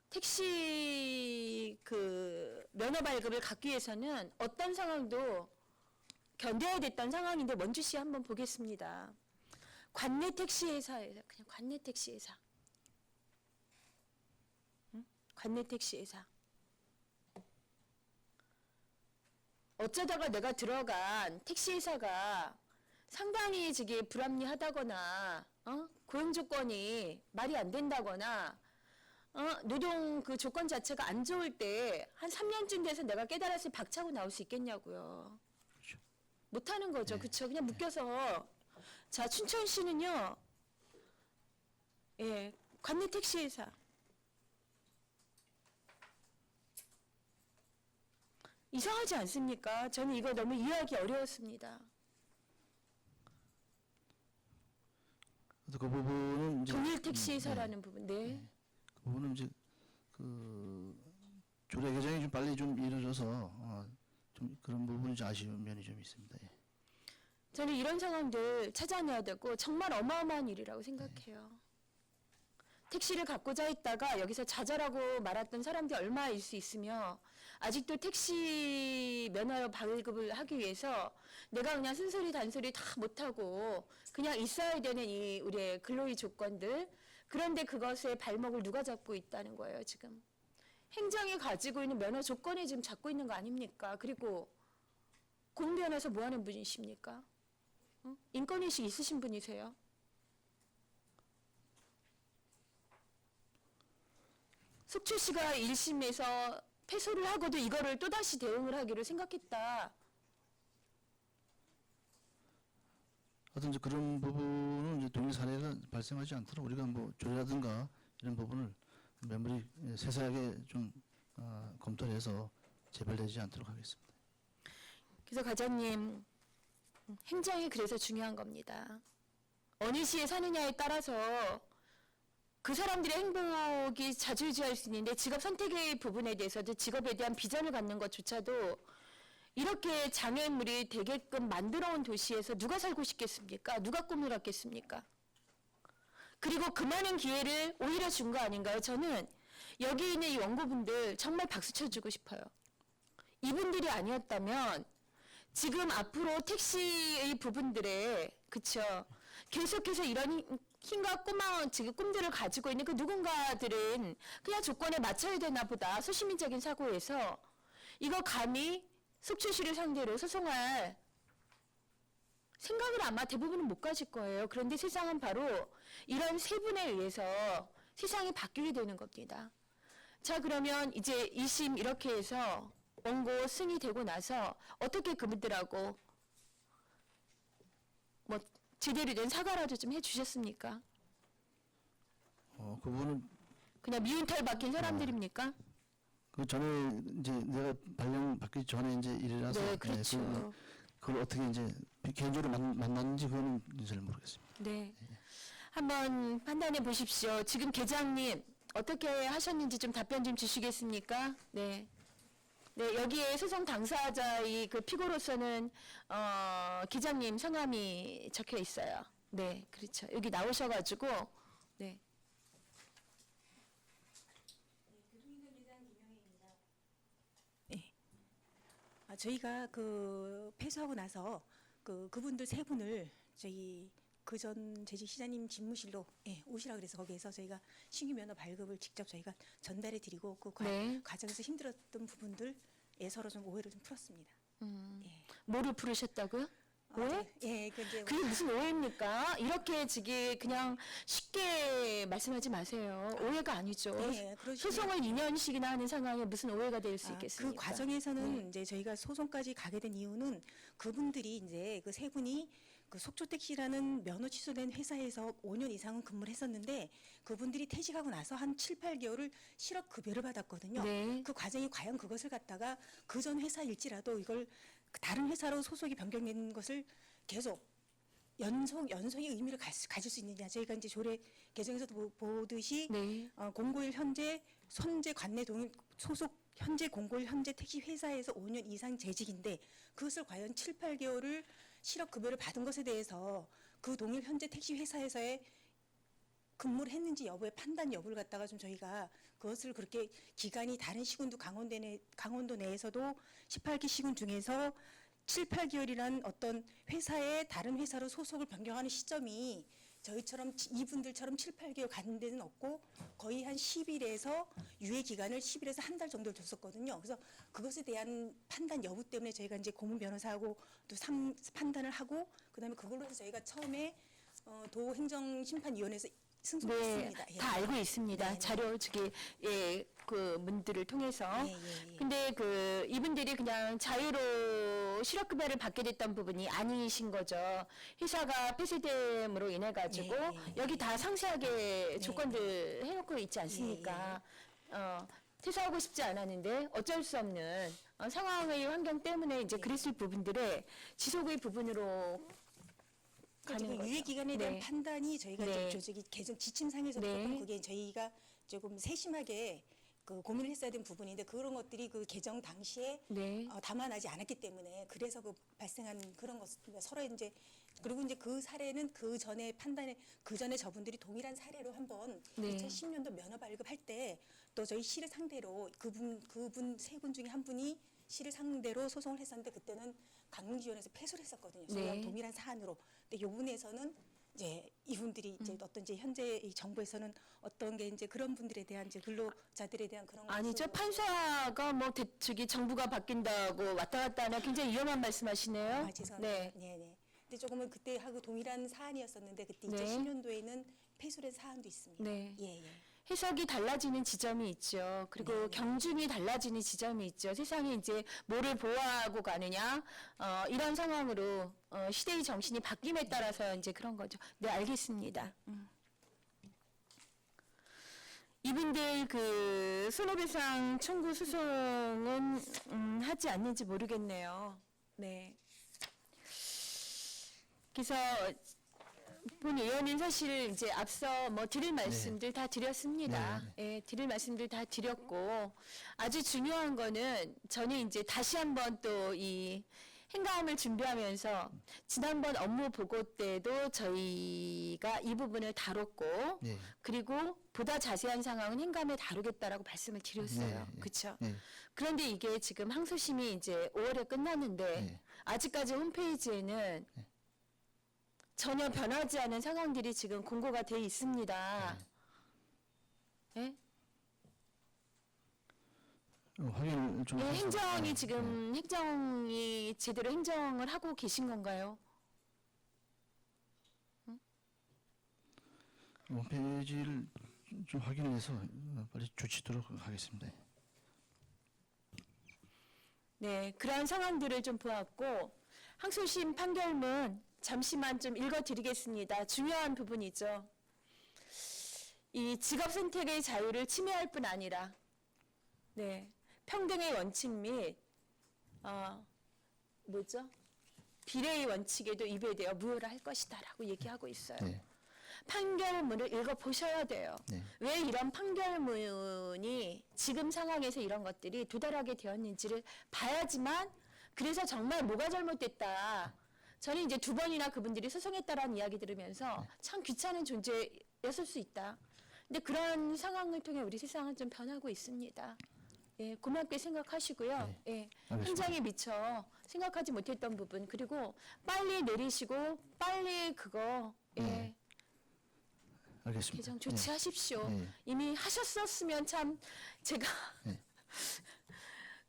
택시 그 면허 발급을 갖기 위해서는 어떤 상황도 견뎌야 됐던 상황인데 원주시 한번 보겠습니다. 관내 택시 회사예요. 그냥 관내 택시 회사. 응? 관내 택시 회사. 어쩌다가 내가 들어간 택시 회사가 상당히 저게 불합리하다거나 고용 조건이 말이 안 된다거나 노동 그 조건 자체가 안 좋을 때 한 3년쯤 돼서 내가 깨달았을 박차고 나올 수 있겠냐고요. 그렇죠. 못하는 거죠. 네. 그렇죠. 그냥 묶여서 자 춘천시는요. 예, 관내 택시 회사. 이상하지 않습니까? 저는 이거 너무 이해하기 어려웠습니다. 그 부분은 이제 동일 택시 회사라는 부분. 네. 그 부분은 이제 그 조례 개정이 좀 빨리 좀 이루어져서 좀 그런 부분이 좀 아쉬운 면이 좀 있습니다. 예. 저는 이런 상황들 찾아내야 되고 정말 어마어마한 일이라고 생각해요. 택시를 갖고자 했다가 여기서 좌절하고 말았던 사람들이 얼마일 수 있으며 아직도 택시 면허 발급을 하기 위해서 내가 그냥 쓴소리 단소리 다 못하고 그냥 있어야 되는 이 우리의 근로의 조건들 그런데 그것의 발목을 누가 잡고 있다는 거예요 지금. 행정이 가지고 있는 면허 조건에 지금 잡고 있는 거 아닙니까? 그리고 공변에서 뭐 하는 분이십니까? 인권의식 있으신 분이세요? 속초시가 1심에서 패소를 하고도 이거를 또다시 대응을 하기로 생각했다. 어떤 이제 그런 부분은 이제 동일 사례가 발생하지 않도록 우리가 뭐 조례라든가 이런 부분을 면밀히 세세하게 좀 검토를 해서 재발되지 않도록 하겠습니다. 그래서 과장님, 행정이 그래서 중요한 겁니다. 어느 시에 사느냐에 따라서 그 사람들의 행복이 좌지우지할 수 있는데 직업 선택의 부분에 대해서도 직업에 대한 비전을 갖는 것조차도 이렇게 장애물이 되게끔 만들어 온 도시에서 누가 살고 싶겠습니까? 누가 꿈을 갖겠습니까? 그리고 그 많은 기회를 오히려 준 거 아닌가요? 저는 여기 있는 이 원고분들 정말 박수 쳐주고 싶어요. 이분들이 아니었다면 지금 앞으로 택시의 부분들에 그쵸 계속해서 이런 힘과 지금 꿈들을 가지고 있는 그 누군가들은 그냥 조건에 맞춰야 되나 보다 소시민적인 사고에서 이거 감히 속초시를 상대로 소송할 생각을 아마 대부분은 못 가질 거예요. 그런데 세상은 바로 이런 세 분에 의해서 세상이 바뀌게 되는 겁니다. 자, 그러면 이제 2심 이렇게 해서 원고 승인되고 나서 어떻게 그분들하고 뭐 제대로 된 사과라도 좀 해주셨습니까? 그 부분은 그냥 미운 털 박힌 사람들입니까? 그 전에 이제 내가 발령 받기 전에 이제 일이라서 네, 그렇죠. 그걸 어떻게 이제 개인적으로 만났는지 그거는 잘 모르겠습니다. 네. 한번 판단해 보십시오. 지금 계장님 어떻게 하셨는지 좀 답변 좀 주시겠습니까? 네. 네, 여기에 소송 당사자의 그 피고로서는 기자님 성함이 적혀 있어요. 네, 그렇죠. 여기 나오셔가지고 네. 저희가 그 패소하고 나서 그분들 세 분을 저희 그전 재직 시장님 집무실로 오시라 그래서 거기에서 저희가 신규 면허 발급을 직접 저희가 전달해 드리고 그 네. 과정에서 힘들었던 부분들에 서로 좀 오해를 좀 풀었습니다. 예. 뭐를 부르셨다고요? 오해? 예, 그 이제 그게 무슨 오해입니까? 이렇게 지금 그냥 쉽게 말씀하지 마세요. 오해가 아니죠. 네, 그러시면- 소송을 2년씩이나 하는 상황에 무슨 오해가 될 수 그 있겠습니까? 과정에서는 네. 이제 저희가 소송까지 가게 된 이유는 그분들이 이제 그 세 분이 그 속초택시라는 면허 취소된 회사에서 5년 이상은 근무를 했었는데 그분들이 퇴직하고 나서 한 7, 8개월을 실업 급여를 받았거든요. 네. 그 과정이 과연 그것을 갖다가 그 전 회사일지라도 이걸 다른 회사로 소속이 변경된 것을 계속 연속의 의미를 가질 수 있느냐. 저희가 이제 조례 개정에서도 보듯이 네. 091 현재 관내 동일 소속 현재 091 현재 택시 회사에서 5년 이상 재직인데 그것을 과연 7, 8개월을 실업급여를 받은 것에 대해서 그 동일 현재 택시 회사에서의 근무를 했는지 여부의 판단 여부를 갖다가 좀 저희가 그것을 그렇게 기간이 다른 시군도 강원도 내에서도 18개 시군 중에서 7, 8개월이란 어떤 회사에 다른 회사로 소속을 변경하는 시점이 저희처럼 이분들처럼 7, 8개월 가는 데는 없고 거의 한 10일에서 유예 기간을 10일에서 한 달 정도를 줬었거든요. 그래서 그것에 대한 판단 여부 때문에 저희가 이제 고문 변호사하고 또 판단을 하고 그다음에 그걸로 해서 저희가 처음에 도행정심판위원회에서 승소를 네, 했습니다. 예. 다 알고 있습니다. 네, 네. 자료 그 문들을 통해서. 예, 예, 예. 근데 그 이분들이 그냥 자유로 실업급여를 받게 됐던 부분이 아니신 거죠. 회사가 폐쇄됨으로 인해 가지고 예, 예, 예. 여기 다 상세하게 조건들 해놓고 있지 않습니까? 퇴사하고 싶지 않았는데 어쩔 수 없는 상황의 환경 때문에 이제 그랬을 부분들에 지속의 부분으로 가는 지금 거죠. 유예 기간에 대한 네. 판단이 저희가 네. 저기 개정 지침상에서도 네. 조금 그게 저희가 조금 세심하게 그 고민을 했어야 된 부분인데 그런 것들이 그 개정 당시에 네. 담아나지 않았기 때문에 그래서 그 발생한 그런 것 서로 이제 그리고 이제 그 사례는 그 전에 판단에 그 전에 저분들이 동일한 사례로 한번 네. 2010년도 면허 발급할 때 또 저희 시를 상대로 그분 세 분 중에 한 분이 시를 상대로 소송을 했었는데 그때는 강릉지원에서 패소를 했었거든요. 저희랑 네. 동일한 사안으로. 근데 이 부분에서는 이제 이분들이 이제 어떤 이제 현재 이 정부에서는 어떤 게 이제 그런 분들에 대한 이제 근로자들에 대한 그런 아니죠. 것으로 판사가 뭐 저기 정부가 바뀐다고 왔다 갔다 하는 굉장히 위험한 말씀하시네요. 죄송합니다. 네. 네. 근데 조금은 그때 하고 동일한 사안이었었는데 그때 네. 2010년도에는 패소된 사안도 있습니다. 네. 예, 예. 해석이 달라지는 지점이 있죠. 그리고 경중이 달라지는 지점이 있죠. 세상이 이제 뭐를 보호하고 가느냐 이런 상황으로 시대의 정신이 바뀜에 따라서 이제 그런 거죠. 네, 알겠습니다. 이분들 그 손해배상 청구 소송은 하지 않는지 모르겠네요. 네. 그래서 본 의원은 사실 이제 앞서 뭐 드릴 말씀들 다 드렸습니다. 예, 드릴 말씀들 다 드렸고 아주 중요한 거는 저는 이제 다시 한번 또 이 행감을 준비하면서 지난번 업무 보고 때도 저희가 이 부분을 다뤘고 네. 그리고 보다 자세한 상황은 행감에 다루겠다라고 말씀을 드렸어요. 네, 그렇죠? 네. 그런데 이게 지금 항소심이 이제 5월에 끝났는데 네. 아직까지 홈페이지에는 전혀 변하지 않은 상황들이 지금 공고가 돼 있습니다. 예? 확인을 좀 예, 해서- 행정이 네, 지금 행정이 제대로 행정을 하고 계신 건가요? 홈페이지를 좀 확인해서 빨리 조치도록 하겠습니다. 네, 그런 상황들을 좀 보았고 항소심 판결문 잠시만 좀 읽어드리겠습니다. 중요한 부분이죠. 이 직업 선택의 자유를 침해할 뿐 아니라 네, 평등의 원칙 및 비례의 원칙에도 위배되어 무효를 할 것이다라고 얘기하고 있어요. 네. 판결문을 읽어보셔야 돼요. 네. 왜 이런 판결문이 지금 상황에서 이런 것들이 도달하게 되었는지를 봐야지만 그래서 정말 뭐가 잘못됐다. 저는 이제 2번이나 그분들이 소송했다라는 이야기 들으면서 참 귀찮은 존재였을 수 있다. 근데 그런 상황을 통해 우리 세상은 좀 변하고 있습니다. 예, 고맙게 생각하시고요. 예, 알겠습니다. 행정에 미처 생각하지 못했던 부분 그리고 빨리 내리시고 빨리 그거 예, 알겠습니다. 개정 조치하십시오. 네. 이미 하셨었으면 참 제가 네.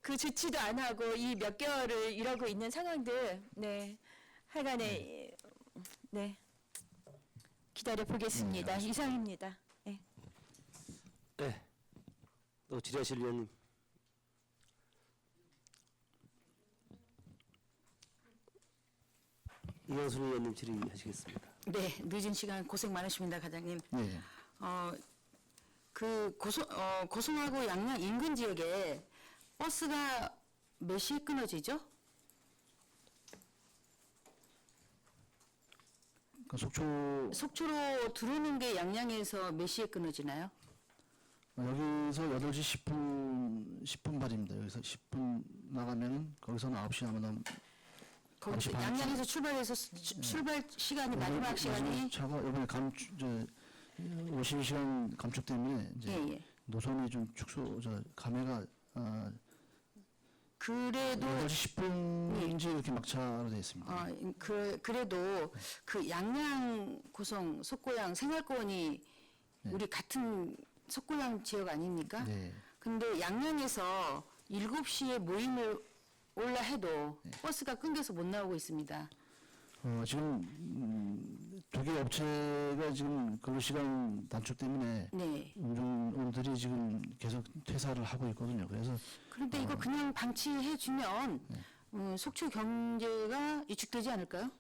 그 조치도 안 하고 이 몇 개월을 이러고 있는 상황들 네 하여간에 네 기다려 보겠습니다. 이상입니다. 네. 네. 또 질의하실 의원님. 이현순 의원님 질의하시겠습니다. 네, 늦은 시간 고생 많으십니다, 과장님. 네. 고성하고 양양 인근 지역에 버스가 몇 시에 끊어지죠? 그 속초로 들어오는 게 양양에서 몇 시에 끊어지나요? 여기서 8시 10분 발입니다. 여기서 10분 나가면은 거기서는 9시 나면 거기 9시 반. 양양에서 출발해서 출발 시간이 마지막 시간이 차가 이번에 52시간 감축 때문에 이제 예. 노선이 좀 감회가 그래도 8시 10분인지 이렇게 막차로 되어 있습니다. 그래도 그 양양 고성 속고양 생활권이 우리 같은 속고양 지역 아닙니까? 네. 근데 양양에서 7시에 모임을 올라 해도 버스가 끊겨서 못 나오고 있습니다. 지금 2개 업체가 지금 근로시간 단축 때문에 네. 운전원들이 지금 계속 퇴사를 하고 있거든요. 그래서 그런데 이거 그냥 방치해주면 속초 경제가 위축되지 않을까요?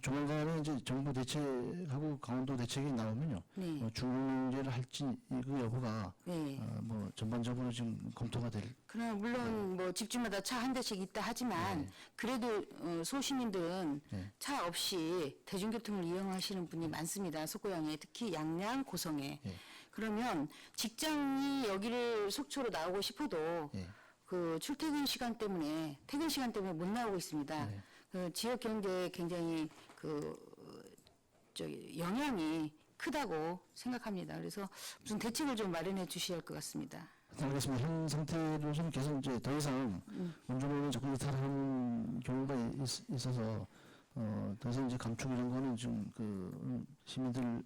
조만간에 이제 정부 대책하고 강원도 대책이 나오면요. 네. 중공제를 할지 그 여부가 네. 뭐 전반적으로 지금 검토가 될. 그러나 물론 뭐 집집마다 차 한 대씩 있다 하지만 그래도 소시민들은 차 없이 대중교통을 이용하시는 분이 많습니다. 속고양에 특히 양양, 고성에. 그러면 직장이 여기를 속초로 나오고 싶어도 그 출퇴근 시간 때문에 퇴근 시간 때문에 못 나오고 있습니다. 그 지역 경제에 굉장히 영향이 크다고 생각합니다. 그래서 무슨 대책을 좀 마련해 주셔야 할 것 같습니다. 알겠습니다. 현 상태로서는 계속 이제 더 이상 운전원을 자꾸 이탈하는 경우가 있어서 더 이상 이제 감축 이런 거는 좀 그 시민들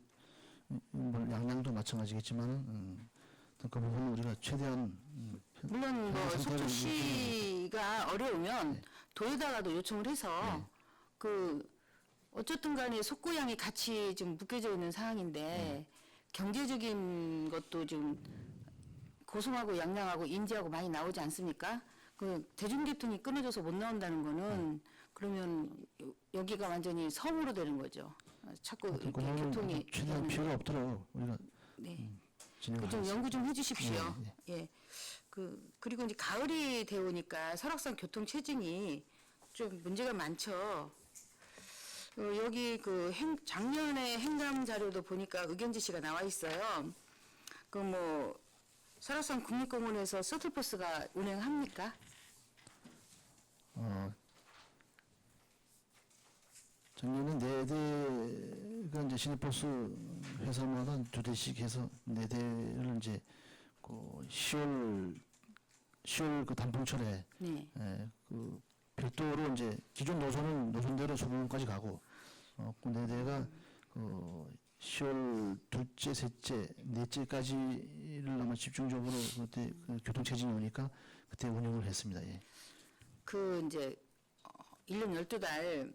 뭐 양양도 마찬가지겠지만은 그 부분은 우리가 최대한 물론 뭐 속초시가 어려우면 도에다가도 요청을 해서 그 어쨌든 간에 속고양이 같이 좀 묶여져 있는 상황인데 경제적인 것도 좀 고성하고 양양하고 인제하고 많이 나오지 않습니까? 그 대중교통이 끊어져서 못 나온다는 거는 그러면 여기가 완전히 섬으로 되는 거죠. 자꾸 이렇게 교통이 최대한 피해가 없도록 우리가 네. 진행을 그 좀 하겠습니다. 연구 좀 해주십시오. 예, 예. 그리고 이제 가을이 되오니까 설악산 교통 체증이 좀 문제가 많죠. 여기 작년에 행감 자료도 보니까 의견 지시가 나와 있어요. 그 뭐 설악산 국립공원에서 셔틀버스가 운행합니까? 작년에 4대가 이제 시내버스 회사마다 2대씩 해서 4대를 이제 그 10월 그 단풍철에 네. 그 별도로 이제 기존 노선은 노선대로 소금까지 가고 그 4대가 그 10월 둘째, 셋째, 넷째까지를 아마 집중적으로 그때 그 교통 체증이 오니까 그때 운영을 했습니다. 예. 그 이제 1년 12달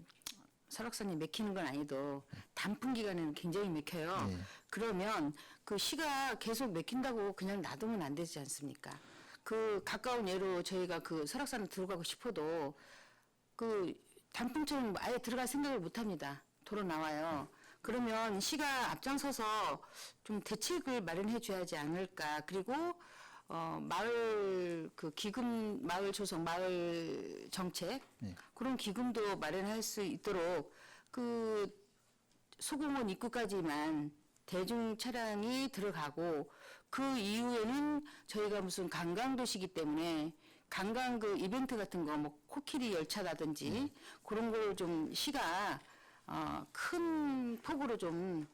설악산이 막히는 건 아니도 단풍 기간에는 굉장히 막혀요. 네. 그러면 그 시가 계속 막힌다고 그냥 놔두면 안 되지 않습니까? 그 가까운 예로 저희가 그 설악산을 들어가고 싶어도 그 단풍처럼 아예 들어갈 생각을 못 합니다. 도로 나와요. 그러면 시가 앞장서서 좀 대책을 마련해 줘야지 않을까. 그리고 마을 그 기금, 마을 조성, 마을 정책 네. 그런 기금도 마련할 수 있도록 그 소공원 입구까지만 대중 차량이 들어가고 그 이후에는 저희가 무슨 관광도시기 때문에 관광 그 이벤트 같은 거 뭐 코끼리 열차라든지 그런 걸 좀 시가 큰 폭으로 좀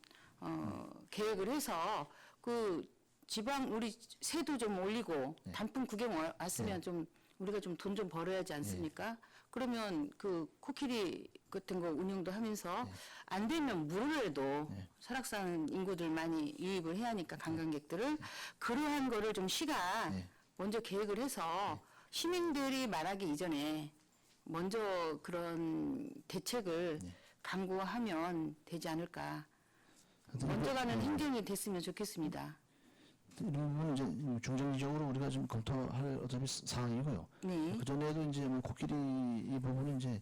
계획을 해서 그 지방 우리 세도 좀 올리고 단풍 구경 왔으면 좀 우리가 좀 돈 좀 벌어야지 않습니까? 그러면 그 코끼리 같은 거 운영도 하면서 안 되면 물을라도 설악산 인구들 많이 유입을 해야 하니까 관광객들을 그러한 거를 좀 시가 먼저 계획을 해서 시민들이 말하기 이전에 먼저 그런 대책을 강구하면 되지 않을까. 먼저 가는 행정이 됐으면 좋겠습니다. 이런 부분은 이제 중장기적으로 우리가 좀 검토할 어차피 사항이고요. 네. 그 전에도 이제 뭐 코끼리 이 부분은 이제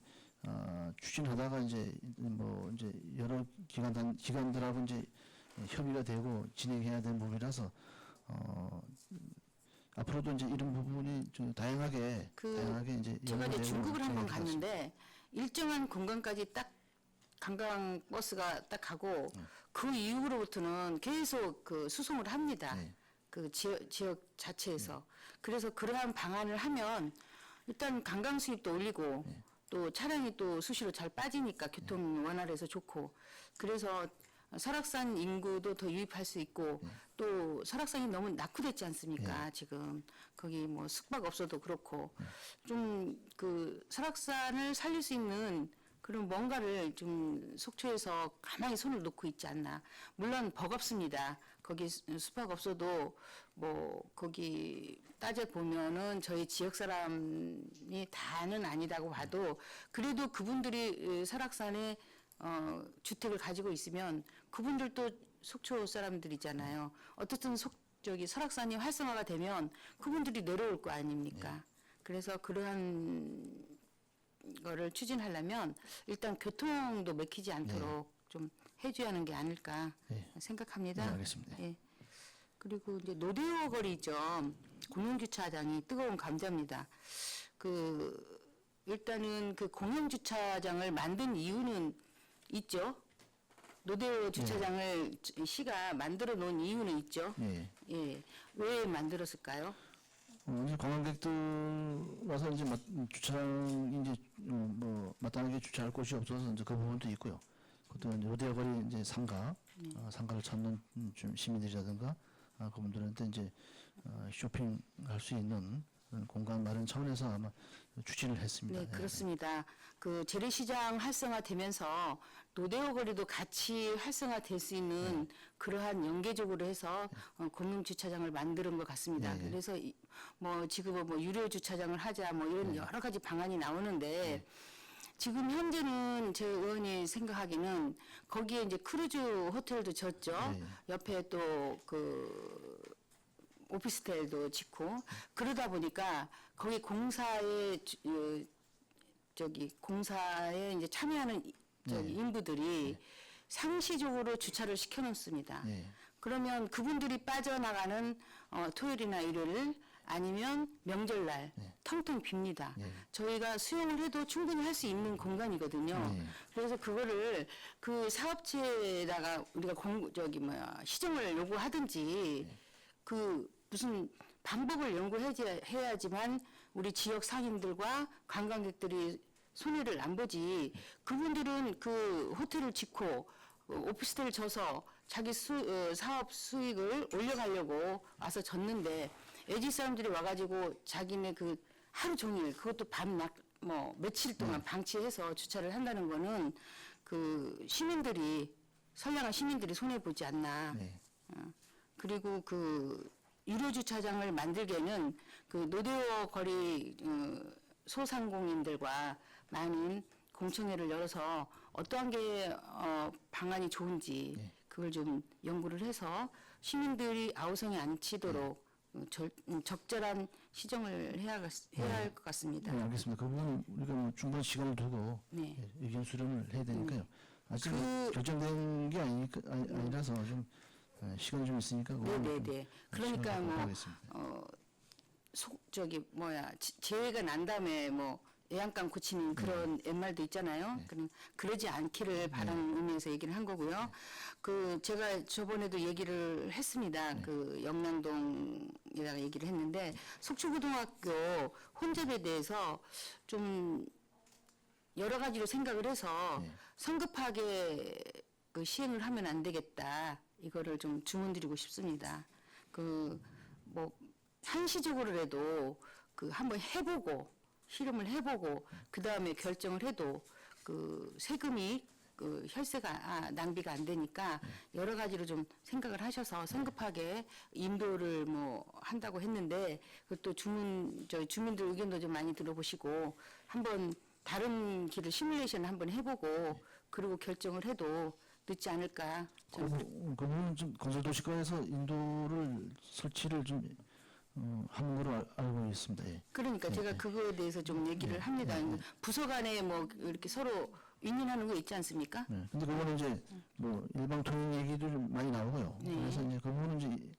추진하다가 이제 뭐 이제 여러 기관들하고 이제 협의가 되고 진행해야 되는 부분이라서 앞으로도 이제 이런 부분이 좀 다양하게 이제 제가 이제 연구되고 중국을 한번 진행될 것 같습니다. 갔는데 일정한 공간까지 딱 관광 버스가 딱 가고 그 이후로부터는 계속 그 수송을 합니다. 네. 그 지역 자체에서. 그래서 그러한 방안을 하면 일단 관광 수입도 올리고 또 차량이 또 수시로 잘 빠지니까 교통 원활해서 좋고 그래서 설악산 인구도 더 유입할 수 있고 또 설악산이 너무 낙후됐지 않습니까? 지금 거기 뭐 숙박업소도 그렇고 좀 그 설악산을 살릴 수 있는 그런 뭔가를 좀 속초에서 가만히 손을 놓고 있지 않나. 물론 버겁습니다. 거기 숙박업소도 뭐 거기 따져 보면은 저희 지역 사람이 다는 아니다고 봐도 그래도 그분들이 설악산에 주택을 가지고 있으면 그분들도 속초 사람들이잖아요. 어떻든 설악산이 활성화가 되면 그분들이 내려올 거 아닙니까? 그래서 그러한 거를 추진하려면 일단 교통도 막히지 않도록 좀 해줘야 하는 게 아닐까 생각합니다. 네, 알겠습니다. 예. 그리고 이제 노대호 거리죠. 공영주차장이 뜨거운 감자입니다. 일단은 그 공영주차장을 만든 이유는 있죠. 노대호 주차장을 시가 만들어 놓은 이유는 있죠. 예. 예. 왜 만들었을까요? 이제 관광객들 와서 이제 주차장 이제 뭐 마땅하게 주차할 곳이 없어서 이제 그 부분도 있고요. 그것도 이제 로데어거리 이제 상가를 찾는 좀 시민들이라든가 그분들한테 이제 쇼핑할 수 있는 그런 공간 마련 차원에서 아마 추진을 했습니다. 네, 그렇습니다. 그 재래시장 활성화되면서 노대호 거리도 같이 활성화될 수 있는 그러한 연계적으로 해서 공영주차장을 만드는 것 같습니다. 네. 그래서 뭐 지금은 뭐 유료 주차장을 하자 뭐 이런 여러 가지 방안이 나오는데 지금 현재는 제 의원이 생각하기는 거기에 이제 크루즈 호텔도 졌죠. 네. 옆에 또 그 오피스텔도 짓고 그러다 보니까 거기 공사에 저기 공사에 이제 참여하는 저기 인부들이 상시적으로 주차를 시켜놓습니다. 예. 그러면 그분들이 빠져나가는 토요일이나 일요일 아니면 명절날 텅텅 빕니다. 저희가 수용을 해도 충분히 할 수 있는 공간이거든요. 그래서 그거를 그 사업체에다가 우리가 시정을 요구하든지 그 무슨 방법을 연구해야지만 우리 지역 상인들과 관광객들이 손해를 안 보지. 그분들은 그 호텔을 짓고 오피스텔을 져서 자기 사업 수익을 올려가려고 와서 졌는데 외지 사람들이 와가지고 자기네 그 하루 종일 그것도 밤낮 뭐 며칠 동안 방치해서 주차를 한다는 거는 그 시민들이 선량한 시민들이 손해 보지 않나. 네. 그리고 그 유료 주차장을 만들기에는 그 노대호 거리 소상공인들과 많은 공청회를 열어서 어떠한 게 방안이 좋은지 그걸 좀 연구를 해서 시민들이 아우성에 안 치도록 적절한 시정을 해야 할 것 같습니다. 네, 알겠습니다. 그 부분은 우리가 뭐 충분한 시간을 두고 네. 의견 수렴을 해야 되니까요. 아직 그- 결정된 게 아니라서 좀 시간이 좀 있으니까 그거는 네네네. 좀 그러니까 시간을 뭐 갖고 하겠습니다. 재해가 난 다음에 뭐 애양간 고치는 그런 옛말도 있잖아요. 그러지 않기를 바라는 의미에서 얘기를 한 거고요. 그 제가 저번에도 얘기를 했습니다. 그 영남동에다가 얘기를 했는데 속초고등학교 혼잡에 대해서 좀 여러 가지로 생각을 해서 성급하게 그 시행을 하면 안 되겠다. 이거를 좀 주문드리고 싶습니다. 그 뭐 한시적으로라도 그 한번 해보고 실험을 해보고 그 다음에 결정을 해도 그 세금이 그 혈세가 낭비가 안 되니까 여러 가지로 좀 생각을 하셔서 성급하게 인도를 뭐 한다고 했는데 그것도 저희 주민들 의견도 좀 많이 들어보시고 한번 다른 길을 시뮬레이션 한번 해보고 그리고 결정을 해도 늦지 않을까. 그 부분은 좀 건설도시과에서 인도를 설치를 좀 하는 걸로 알고 있습니다. 예. 그러니까 제가 그거에 대해서 좀 얘기를 합니다. 부서 간에 뭐 이렇게 서로 윈윈하는 거 있지 않습니까? 네. 근데 그거는 이제 뭐 일방 통행 얘기도 좀 많이 나오고요. 네. 그래서 이제 그 부분은 이제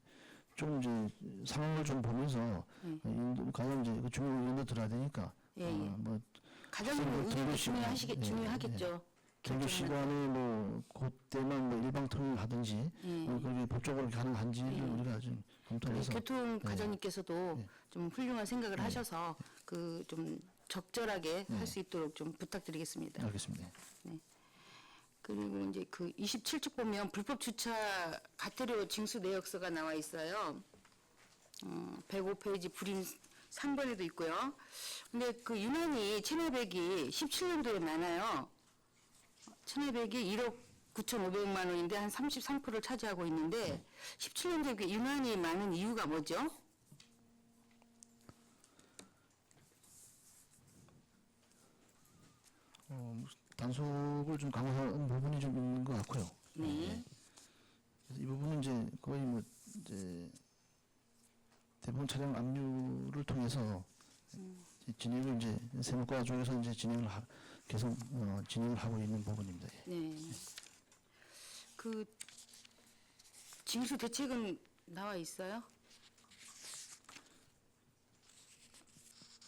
좀 이제 상황을 좀 보면서 인도 과연 이제 그 중요 의견도 들어야 되니까 예, 예. 뭐 과장님 의견이 중요하겠죠. 경기 시간에 뭐 그때만 뭐 일방 통행을 하든지 그게 법적으로 가능한지를 우리가 좀 검토해서 교통 과장님께서도 좀 훌륭한 생각을 하셔서 그 좀 적절하게 할 수 있도록 좀 부탁드리겠습니다. 알겠습니다. 그리고 이제 그 27쪽 보면 불법 주차 과태료 징수 내역서가 나와 있어요. 105페이지 불임 3번에도 있고요. 근데 그 유난히 체납액이 17년도에 많아요. 체납액이 1억 9,500만 원인데 한 33%를 차지하고 있는데 17년도에 유난히 많은 이유가 뭐죠? 단속을 좀 강화한 부분이 좀 있는 것 같고요. 네. 그래서 이 부분은 이제 거의 뭐 이제 대부분 차량 압류를 통해서 진행을 이제 세무과 쪽에서 이제 계속 진행을 하고 있는 부분입니다. 예. 네. 그 징수 대책은 나와 있어요?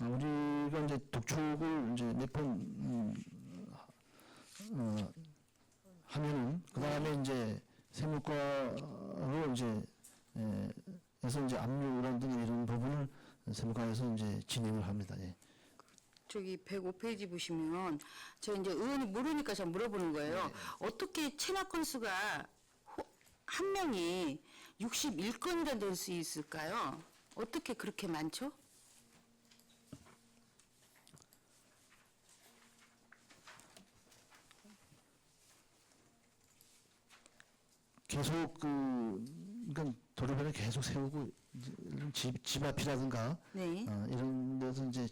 우리가 이제 독촉을 이제 몇 번 하면은 그 다음에 이제 세무과로 이제 에서 이제 압류라든지 이런 부분을 세무과에서 이제 진행을 합니다. 예. 저기 105페이지 보시면 저 이제 의원이 모르니까 제가 물어보는 거예요. 어떻게 체납 건수가 한 명이 61건이나 될 수 있을까요? 어떻게 그렇게 많죠? 계속 그러니까 도로변을 계속 세우고 이런 집 앞이라든가 네. 이런 데서 이제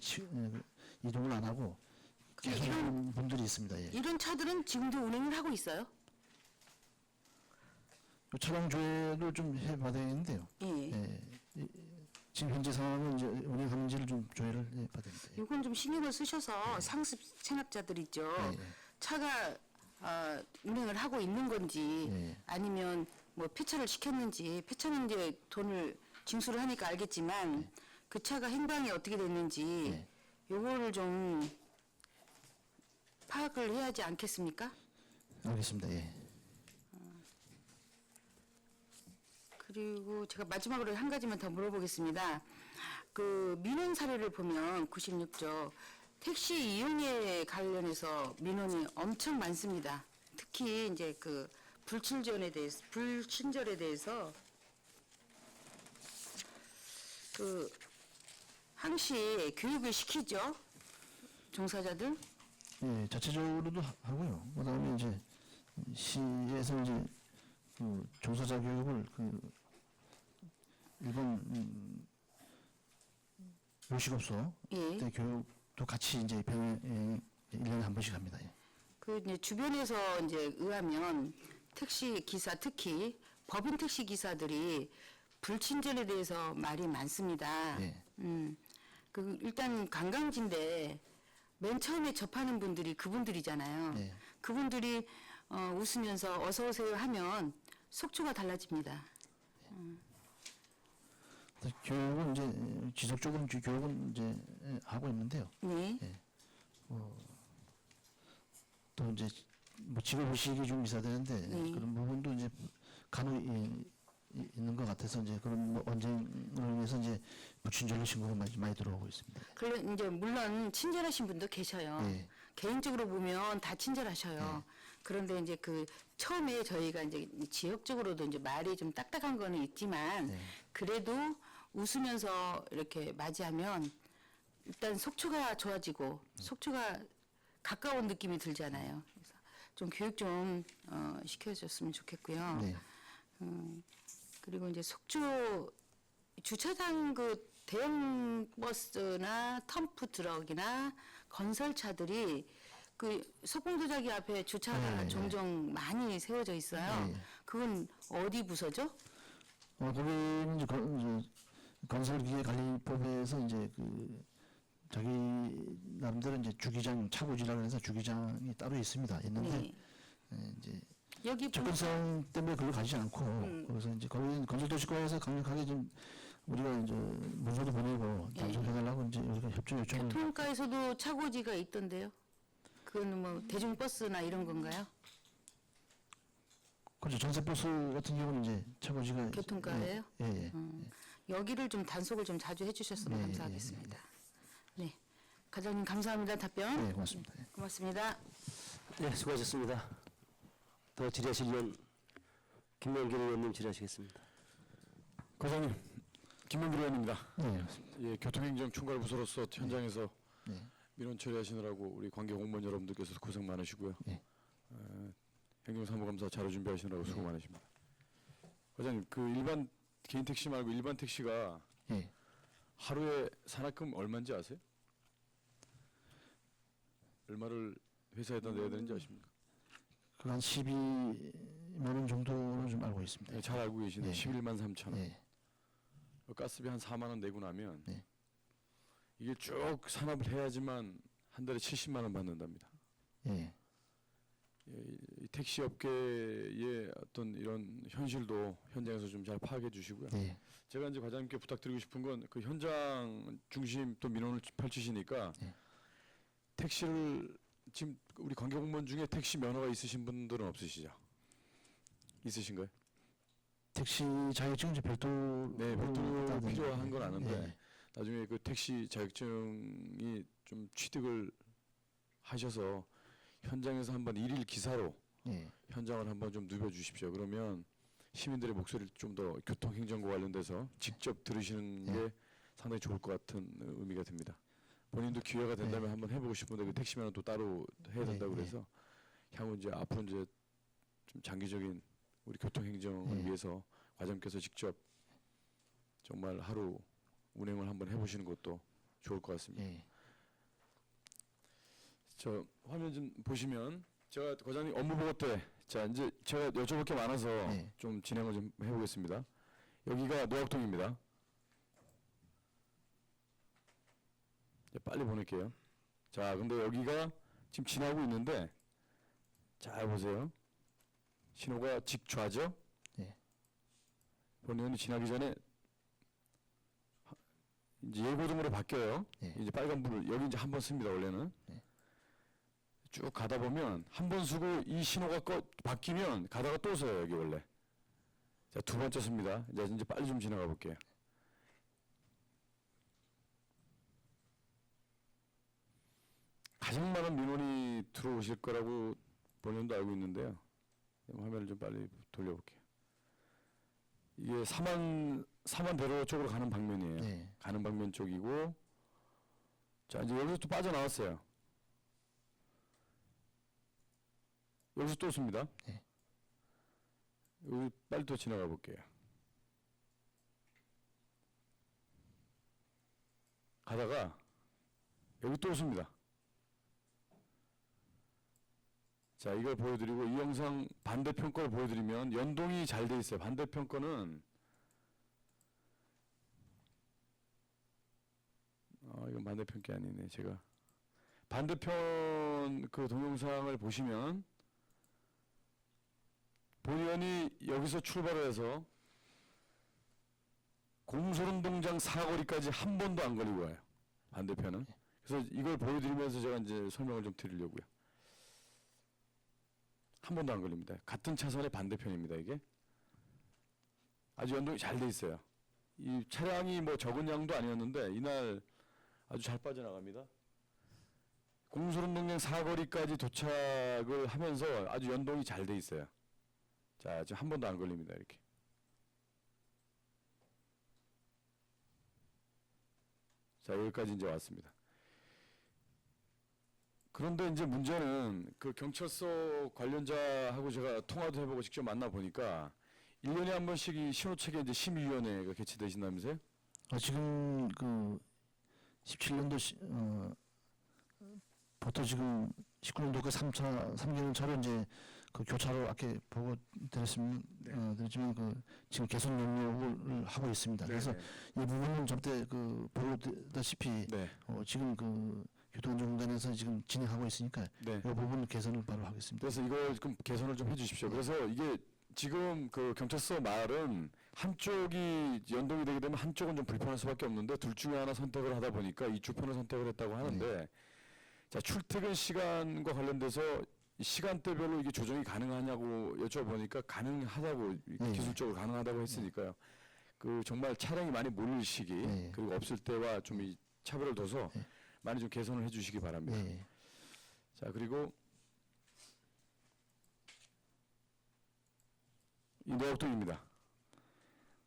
이동을 안 하고 근데 계속하는 분들이 있습니다. 예. 이런 차들은 지금도 운행을 하고 있어요? 차량 조회도 좀 해받아야겠는데요. 예. 예. 지금 현재 상황은 이제 운행하는지를 좀 조회를 해봐야 됩니다. 예. 이건 좀 신경을 쓰셔서 상습 체납자들 있죠. 예. 차가 운행을 하고 있는 건지 예. 아니면 뭐 폐차를 시켰는지 폐차는 이제 돈을 징수를 하니까 알겠지만 그 차가 행방이 어떻게 됐는지 예. 요거를 좀 파악을 해야 하지 않겠습니까? 알겠습니다. 예. 그리고 제가 마지막으로 한 가지만 더 물어보겠습니다. 그 민원 사례를 보면 96조 택시 이용에 관련해서 민원이 엄청 많습니다. 특히 이제 그 불친절에 대해서 그 항시 교육을 시키죠. 종사자들. 예, 자체적으로도 하고요. 그다음에 이제 시에서 이제 그 종사자 교육을 그 일본 요식업소 예. 때 교육도 같이 이제 병에 1년에 한 번씩 합니다. 예. 그 이제 주변에서 이제 의하면 택시 기사 특히 법인 택시 기사들이 불친절에 대해서 말이 많습니다. 예. 그 일단 관광지인데 맨 처음에 접하는 분들이 그분들이잖아요. 예. 그분들이 웃으면서 어서 오세요 하면 속초가 달라집니다. 그래서 교육은 이제 지속적으로 교육은 이제 하고 있는데요. 네. 또 이제 뭐 직업 의식이 좀 있어야 되는데 네. 그런 부분도 이제 간혹 있는 것 같아서 이제 그런 뭐 언쟁을 위해서 이제 불친절로 신고가 많이 들어오고 있습니다. 그래 이제 물론 친절하신 분도 계셔요. 예. 개인적으로 보면 다 친절하셔요. 그런데 이제 그 처음에 저희가 이제 지역적으로도 이제 말이 좀 딱딱한 거는 있지만 네. 그래도 웃으면서 이렇게 맞이하면 일단 속초가 좋아지고 속초가 가까운 느낌이 들잖아요. 그래서 좀 교육 좀 시켜줬으면 좋겠고요. 네. 그리고 이제 속초 주차장 그 대형 버스나 텀프 트럭이나 건설차들이 그 석공도자기 앞에 주차가 네. 종종 많이 세워져 있어요. 네. 그건 어디 부서죠? 거기는 이제 건설기계관리법에서 이제 그 자기 나름대로 이제 주기장 차고지라고 해서 주기장이 따로 있습니다. 있는데 네. 이제 여기 보면 접근성 때문에 그걸 가지 않고 그래서 이제 거기 건설도시과에서 강력하게 좀 우리가 이제 문서도 보내고 단속해달라고 이제 우리가 협조 요청을 교통가에서도 차고지가 있던데요. 그건 뭐 대중버스나 이런 건가요? 그렇죠. 전세버스 같은 경우는 이제 차고지가 교통가예요? 예. 여기를 좀 단속을 좀 자주 해주셨으면 네, 감사하겠습니다. 네, 과장님 감사합니다. 답변. 네, 고맙습니다. 예. 고맙습니다. 네, 수고하셨습니다. 더 질의하실 의원 김명길 의원님 질의하시겠습니다. 과장님, 김명길 의원입니다. 네, 그렇습니다. 예, 교통행정 총괄부서로서 현장에서 네. 민원 처리하시느라고 우리 관계 공무원 여러분들께서 고생 많으시고요. 네. 행정사무감사 자료 준비하시느라고 수고 많으십니다. 과장님, 그 일반 개인 택시 말고 일반 택시가 예. 하루에 산악금 얼마인지 아세요? 얼마를 회사에다 내야 되는지 아십니까? 그 한 12만 원 정도로 좀 알고 있습니다. 네, 잘 알고 계시네. 예. 11만 3천 원. 예. 가스비 한 4만 원 내고 나면 네. 이게 쭉 산업을 해야지만 한 달에 70만 원 받는답니다. 예. 이 택시 업계의 어떤 이런 현실도 현장에서 좀 잘 파악해 주시고요. 예. 제가 이제 과장님께 부탁드리고 싶은 건 그 현장 중심 또 민원을 펼치시니까 네. 택시를 지금 우리 관계 공무원 중에 택시 면허가 있으신 분들은 없으시죠? 있으신가요? 택시 자격증 이제 별도 네, 별도로 필요한 건 아는데 예. 나중에 그 택시 자격증이 좀 취득을 하셔서 현장에서 한번 일일 기사로 예. 현장을 한번 좀 누벼 주십시오. 그러면 시민들의 목소리를 좀 더 교통행정과 관련돼서 직접 들으시는 게 상당히 좋을 것 같은 의미가 듭니다. 본인도 기회가 된다면 한번 해보고 싶은데 그 택시면은 또 따로 해야 된다고 그래서 향후 이제 앞으로 이제 좀 장기적인 우리 교통행정을 위해서 과장님께서 직접 정말 하루 운행을 한번 해보시는 것도 좋을 것 같습니다. 예. 저 화면 좀 보시면 제가 과장님 업무 보고 때 자 이제 제가 여쭤볼 게 많아서 네. 좀 진행을 좀 해보겠습니다. 여기가 노학동입니다. 네, 빨리 보낼게요. 자 근데 여기가 지금 지나고 있는데 잘 보세요. 신호가 직좌죠? 네. 본의원이 지나기 전에 이제 예고등으로 바뀌어요. 네. 이제 빨간 불을 여기 이제 한 번 씁니다 원래는. 네. 쭉 가다 보면 한 번 쓰고 이 신호가 바뀌면 가다가 또 서요 여기 원래. 자 두 번째 씁니다. 이제 빨리 좀 지나가 볼게요. 가장 많은 민원이 들어오실 거라고 본연도 알고 있는데요. 화면을 좀 빨리 돌려볼게요. 이게 삼안대로 쪽으로 가는 방면이에요. 네. 가는 방면 쪽이고, 자 이제 여기서 또 빠져나왔어요. 여기서 또 씁니다. 네. 여기 빨리 또 지나가 볼게요. 가다가 여기 또 씁니다. 자 이걸 보여드리고 이 영상 반대편 걸 보여드리면 연동이 잘 돼 있어요. 반대편 거는 이건 반대편 게 아니네. 제가 반대편 그 동영상을 보시면 본의원이 여기서 출발을 해서 공소름동장 사거리까지 한 번도 안 걸리고 와요. 반대편은. 그래서 이걸 보여드리면서 제가 이제 설명을 좀 드리려고요. 한 번도 안 걸립니다. 같은 차선의 반대편입니다. 이게 아주 연동이 잘 돼 있어요. 이 차량이 뭐 적은 양도 아니었는데 이날 아주 잘 빠져나갑니다. 공소름동장 사거리까지 도착을 하면서 아주 연동이 잘 돼 있어요. 자, 지금 한 번도 안 걸립니다. 이렇게. 자, 여기까지 이제 왔습니다. 그런데 이제 문제는 그 경찰서 관련자하고 제가 통화도 해보고 직접 만나보니까 1년에 한 번씩 이 신호체계 이제 심의위원회가 개최되신다면서요? 지금 그 17년도 부터 지금 19년도까지 3개월 차로 이제 그 교차로 아까 보고 드렸지만 그 지금 개선 용역을 하고 있습니다. 그래서 이 부분은 저때 그 보다시피 네. 지금 그 교통안전공단에서 지금 진행하고 있으니까 네. 이 부분 개선을 바로 하겠습니다. 그래서 이걸 좀 개선을 좀 해주십시오. 그래서 이게 지금 그 경찰서 말은 한쪽이 연동이 되게 되면 한쪽은 좀 불편할 수밖에 없는데 둘 중에 하나 선택을 하다 보니까 이쪽 편을 선택을 했다고 하는데 자 출퇴근 시간과 관련돼서 이 시간대별로 이게 조정이 가능하냐고 여쭤보니까 가능하다고 기술적으로 가능하다고 했으니까요. 그 정말 차량이 많이 몰릴 시기 그리고 없을 때와 좀 이 차별을 둬서 많이 좀 개선을 해주시기 바랍니다. 자 그리고 이 노학동입니다.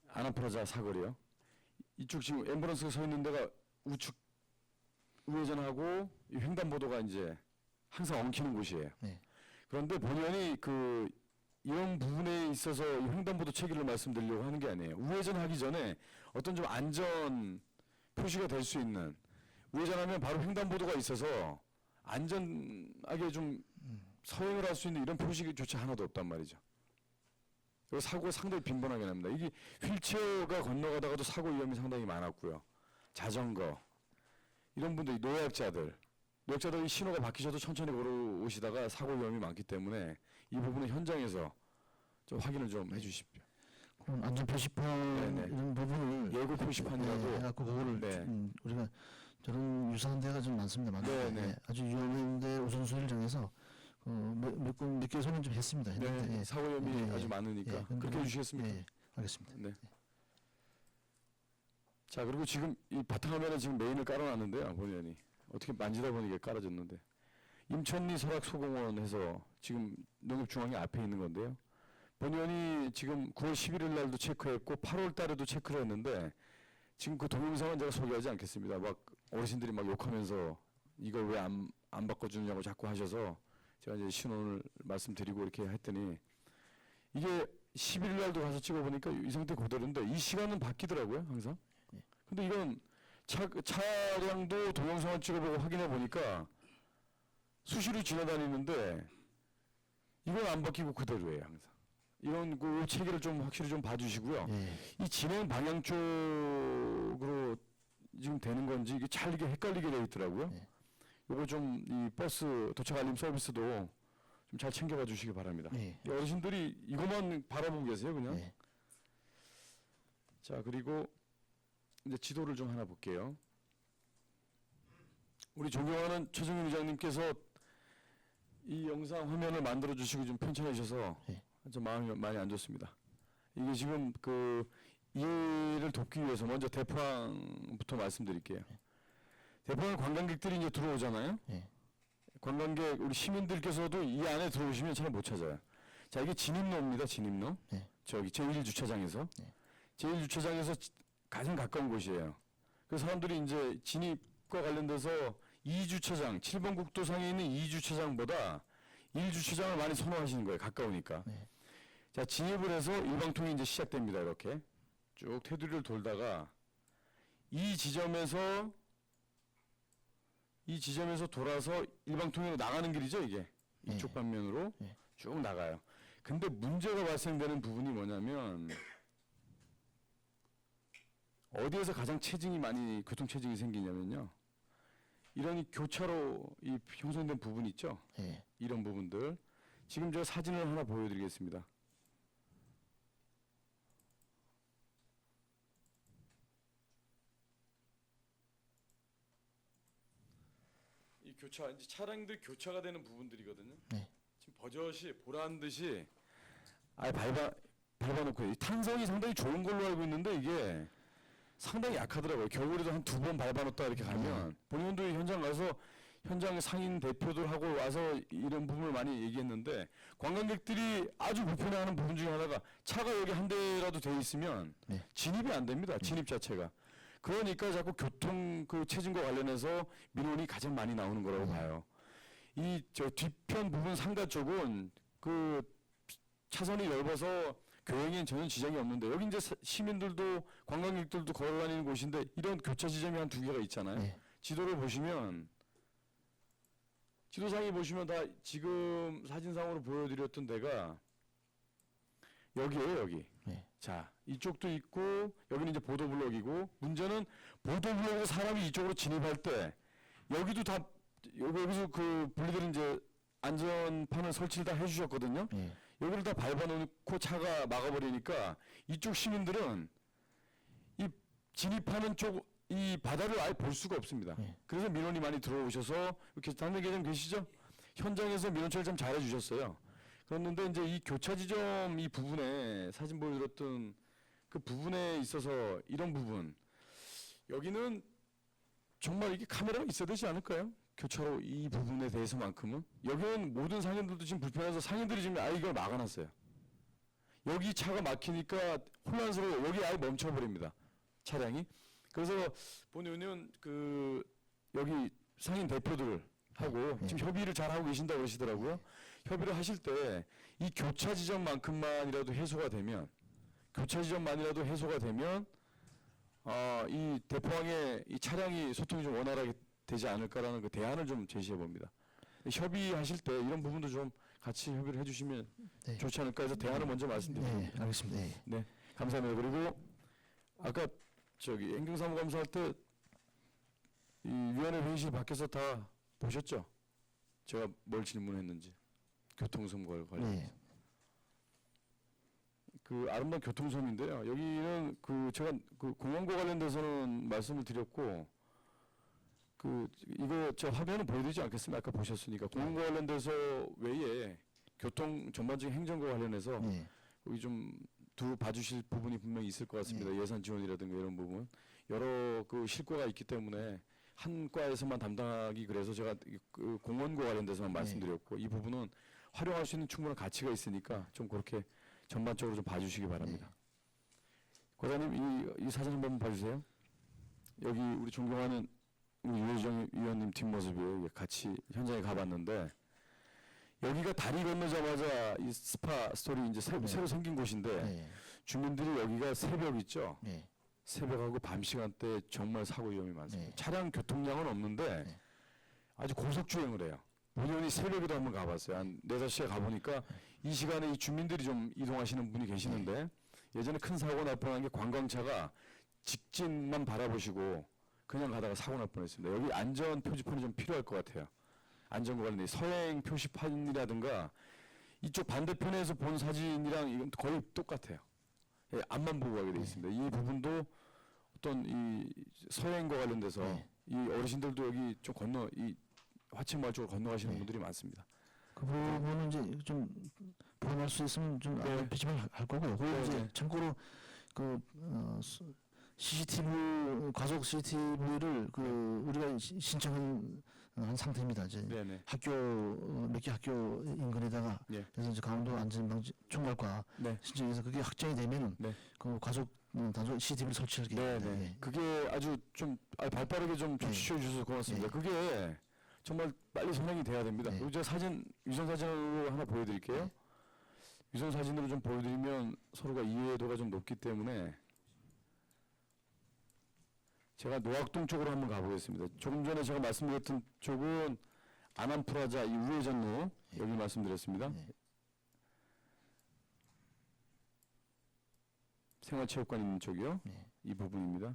아나프라자 사거리요. 이쪽 지금 앰뷸런스가 서 있는 데가 우측 우회전하고 이 횡단보도가 이제 항상 엉키는 곳이에요. 네. 그런데 본의원이 그 이런 부분에 있어서 이 횡단보도 체계를 말씀드리려고 하는 게 아니에요. 우회전하기 전에 어떤 좀 안전 표시가 될 수 있는 우회전하면 바로 횡단보도가 있어서 안전하게 좀 서행을 할 수 있는 이런 표시조차 하나도 없단 말이죠. 그리고 사고가 상당히 빈번하게 납니다. 이게 휠체어가 건너가다가도 사고 위험이 상당히 많았고요. 자전거 이런 분들 노약자들이 신호가 바뀌셔도 천천히 걸어오시다가 사고 위험이 많기 때문에 이 부분은 현장에서 좀 확인을 좀 해주십시오. 그럼 안전 표시판 네네. 이런 부분을 예고 표시판이라도 해갖고 그거를 네. 우리가 저런 유사한 데가 좀 많습니다. 네네. 아주 위험한데 우선순위를 정해서 몇 개 소문 좀 했습니다. 네, 했는데, 사고 위험이 아주 많으니까 근데 그렇게 해주시겠습니까? 네, 알겠습니다. 네. 자 그리고 지금 이 바탕화면에 지금 메인을 깔아놨는데요. 본의원이 어떻게 만지다 보니 이게 깔아졌는데 임천리 설악소공원에서 지금 농협중앙회 앞에 있는 건데요. 본의원이 지금 9월 11일 날도 체크했고 8월 달에도 체크를 했는데 지금 그 동영상은 제가 소개하지 않겠습니다. 막 어르신들이 막 욕하면서 이걸 왜 안 바꿔주느냐고 자꾸 하셔서 제가 이제 신원을 말씀드리고 이렇게 했더니 이게 11일 날도 가서 찍어보니까 이 상태 그대로인데 이 시간은 바뀌더라고요 항상. 근데 이건 차량도 동영상을 찍어보고 확인해 보니까 수시로 지나다니는데 이건 안 바뀌고 그대로예요 항상. 이런 그 체계를 좀 확실히 좀 봐주시고요. 예. 이 진행 방향 쪽으로 지금 되는 건지 이게 잘 이게 헷갈리게 되어 있더라고요. 예. 요거 좀 이 버스 도착 알림 서비스도 좀 잘 챙겨봐 주시기 바랍니다. 예. 이 어르신들이 이것만 바라보고 계세요 그냥. 예. 자 그리고 이제 지도를 좀 하나 볼게요. 우리 존경하는 최정윤 의장님께서 이 영상 화면을 만들어 주시고 좀 편찬해 주셔서 예. 좀 마음이 많이 안 좋습니다. 이게 지금 그 이해를 돕기 위해서 먼저 대포항부터 말씀드릴게요. 대포항 관광객들이 이제 들어오잖아요. 예. 관광객 우리 시민들께서도 이 안에 들어오시면 잘 못 찾아요. 자 이게 진입로입니다. 진입로. 예. 저기 제1주차장에서 예. 제1주차장에서 가장 가까운 곳이에요. 그 사람들이 이제 진입과 관련돼서 2주차장 7번 국도상에 있는 2주차장보다 1주차장을 많이 선호하시는 거예요. 가까우니까. 네. 자 진입을 해서 일방통이 이제 시작됩니다. 이렇게 쭉 테두리를 돌다가 이 지점에서 돌아서 일방통행으로 나가는 길이죠. 이게 네. 이쪽 방면으로 네. 쭉 나가요. 근데 문제가 발생되는 부분이 뭐냐면 어디에서 가장 교통 체증이 생기냐면요. 이런 이 교차로 이 형성된 부분 있죠. 예. 이런 부분들 지금 제가 사진을 하나 보여드리겠습니다. 이 교차 이제 차량들 교차가 되는 부분들이거든요. 네. 지금 버젓이 보란 듯이 밟아놓고 이 탄성이 상당히 좋은 걸로 알고 있는데 이게 상당히 약하더라고요. 겨울에도 한 2번 밟아놓다 이렇게 가면 본인도 현장 가서 현장 상인 대표들하고 와서 이런 부분을 많이 얘기했는데 관광객들이 아주 불편해하는 부분 중에 하나가 차가 여기 한 대라도 돼 있으면 네. 진입이 안 됩니다. 진입 자체가. 그러니까 자꾸 교통 그 체증과 관련해서 민원이 가장 많이 나오는 거라고 봐요. 이 저 뒤편 부분 상가 쪽은 그 차선이 넓어서 교행엔 전혀 지장이 없는데 여기 이제 시민들도 관광객들도 걸어다니는 곳인데 이런 교차 지점이 한 2개가 있잖아요. 네. 지도를 보시면 지도상에 보시면 다 지금 사진상으로 보여드렸던 데가 여기에요, 여기. 네. 자, 이쪽도 있고 여기는 이제 보도블록이고 문제는 보도블록에서 사람이 이쪽으로 진입할 때 여기도 다 여기서 그 분리들은 이제 안전판을 설치를 다 해주셨거든요. 예. 여기를 다 밟아놓고 차가 막아버리니까 이쪽 시민들은 이 진입하는 쪽 이 바다를 아예 볼 수가 없습니다. 네. 그래서 민원이 많이 들어오셔서 이렇게 담당 계장 계시죠? 현장에서 민원 처리 좀 잘해주셨어요. 그랬는데 이제 이 교차 지점 이 부분에 사진 보여드렸던 그 부분에 있어서 이런 부분 여기는 정말 이게 카메라가 있어야 되지 않을까요? 교차로 이 부분에 대해서만큼은 여기는 모든 상인들도 지금 불편해서 상인들이 지금 아예 이걸 막아놨어요. 여기 차가 막히니까 혼란스러워 여기 아예 멈춰버립니다. 차량이. 그래서 본의원은 그 여기 상인 대표들하고 네. 지금 협의를 잘 하고 계신다고 그러시더라고요. 협의를 하실 때 이 교차 지점만큼만이라도 해소가 되면 이 대포항의 이 차량이 소통이 좀 원활하게 되지 않을까라는 그 대안을 좀 제시해 봅니다. 협의하실 때 이런 부분도 좀 같이 협의를 해주시면 네. 좋지 않을까 해서 대안을 먼저 말씀드립니다. 네, 알겠습니다. 예. 네, 감사합니다. 그리고 아까 저기 행정사무 감사할 때 이 위원회 회의실 밖에서 다 보셨죠? 제가 뭘 질문했는지 교통선거와 관련해서. 네. 그 아름다운 교통섬인데요. 여기는 그 제가 그 공항과 관련돼서는 말씀을 드렸고 그 이거 저 화면은 보여드리지 않겠습니다. 아까 보셨으니까 공항과 관련돼서 외에 교통 전반적인 행정과 관련해서 네. 여기 좀 봐주실 부분이 분명히 있을 것 같습니다. 예산 지원이라든가 이런 부분 여러 그 실과가 있기 때문에 한 과에서만 담당하기 그래서 제가 그 공원과 관련돼서만 말씀드렸고 이 부분은 활용할 수 있는 충분한 가치가 있으니까 좀 그렇게 전반적으로 좀 봐주시기 바랍니다. 과장님 이 사진 한번 봐주세요. 여기 우리 존경하는 우리 유혜정 위원님 뒷모습이에요. 같이 현장에 가봤는데 여기가 다리 건너자마자 이 스파 스토리 이제 새로 생긴 곳인데 네. 주민들이 여기가 새벽 있죠. 네. 새벽하고 밤 시간대 정말 사고 위험이 많습니다. 네. 차량 교통량은 없는데 네. 아주 고속 주행을 해요. 우연히 새벽에도 한번 가봤어요. 한 4, 5시에 가보니까 이 시간에 이 주민들이 좀 이동하시는 분이 계시는데 예전에 큰 사고 날 뻔한 게 관광차가 직진만 바라보시고 그냥 가다가 사고 날 뻔했습니다. 여기 안전 표지판이 좀 필요할 것 같아요. 안전과 관련된 서행 표시판이라든가 이쪽 반대편에서 본 사진이랑 이건 거의 똑같아요. 예, 앞만 보고 가게 돼 있습니다. 이 부분도 어떤 이 서행과 관련돼서 이 어르신들도 여기 좀 건너 이 화친마을 쪽으로 건너가시는 분들이 많습니다. 그 부분은 이제 좀 보완할 수 있으면 좀 표지판을 할 거고요. 그리고 네, 이제 네. 참고로 그 CCTV 과속 CCTV를 그 우리가 신청한 상태입니다. 이제 네네. 학교 몇 개 학교 인근에다가 예. 그래서 이제 강원도 안전방지 총괄과 네. 신청해서 그게 확정이 되면은 네. 그 과속 단속 CCTV를 설치하게 네네. 됩니다. 예. 그게 아주 좀 발빠르게 좀 조치해 주셔서 고맙습니다. 네. 그게 정말 빨리 선행이 돼야 됩니다. 네. 그리고 제가 사진 위성 사진으로 하나 보여드릴게요. 네. 위성 사진으로 좀 보여드리면 서로가 이해도가 좀 높기 때문에 제가 노악동 쪽으로 한번 가보겠습니다. 조금 전에 제가 말씀드렸던 쪽은 아남프라자 이 우회전로 여기 말씀드렸습니다. 네. 생활체육관 있는 쪽이요. 네. 이 부분입니다.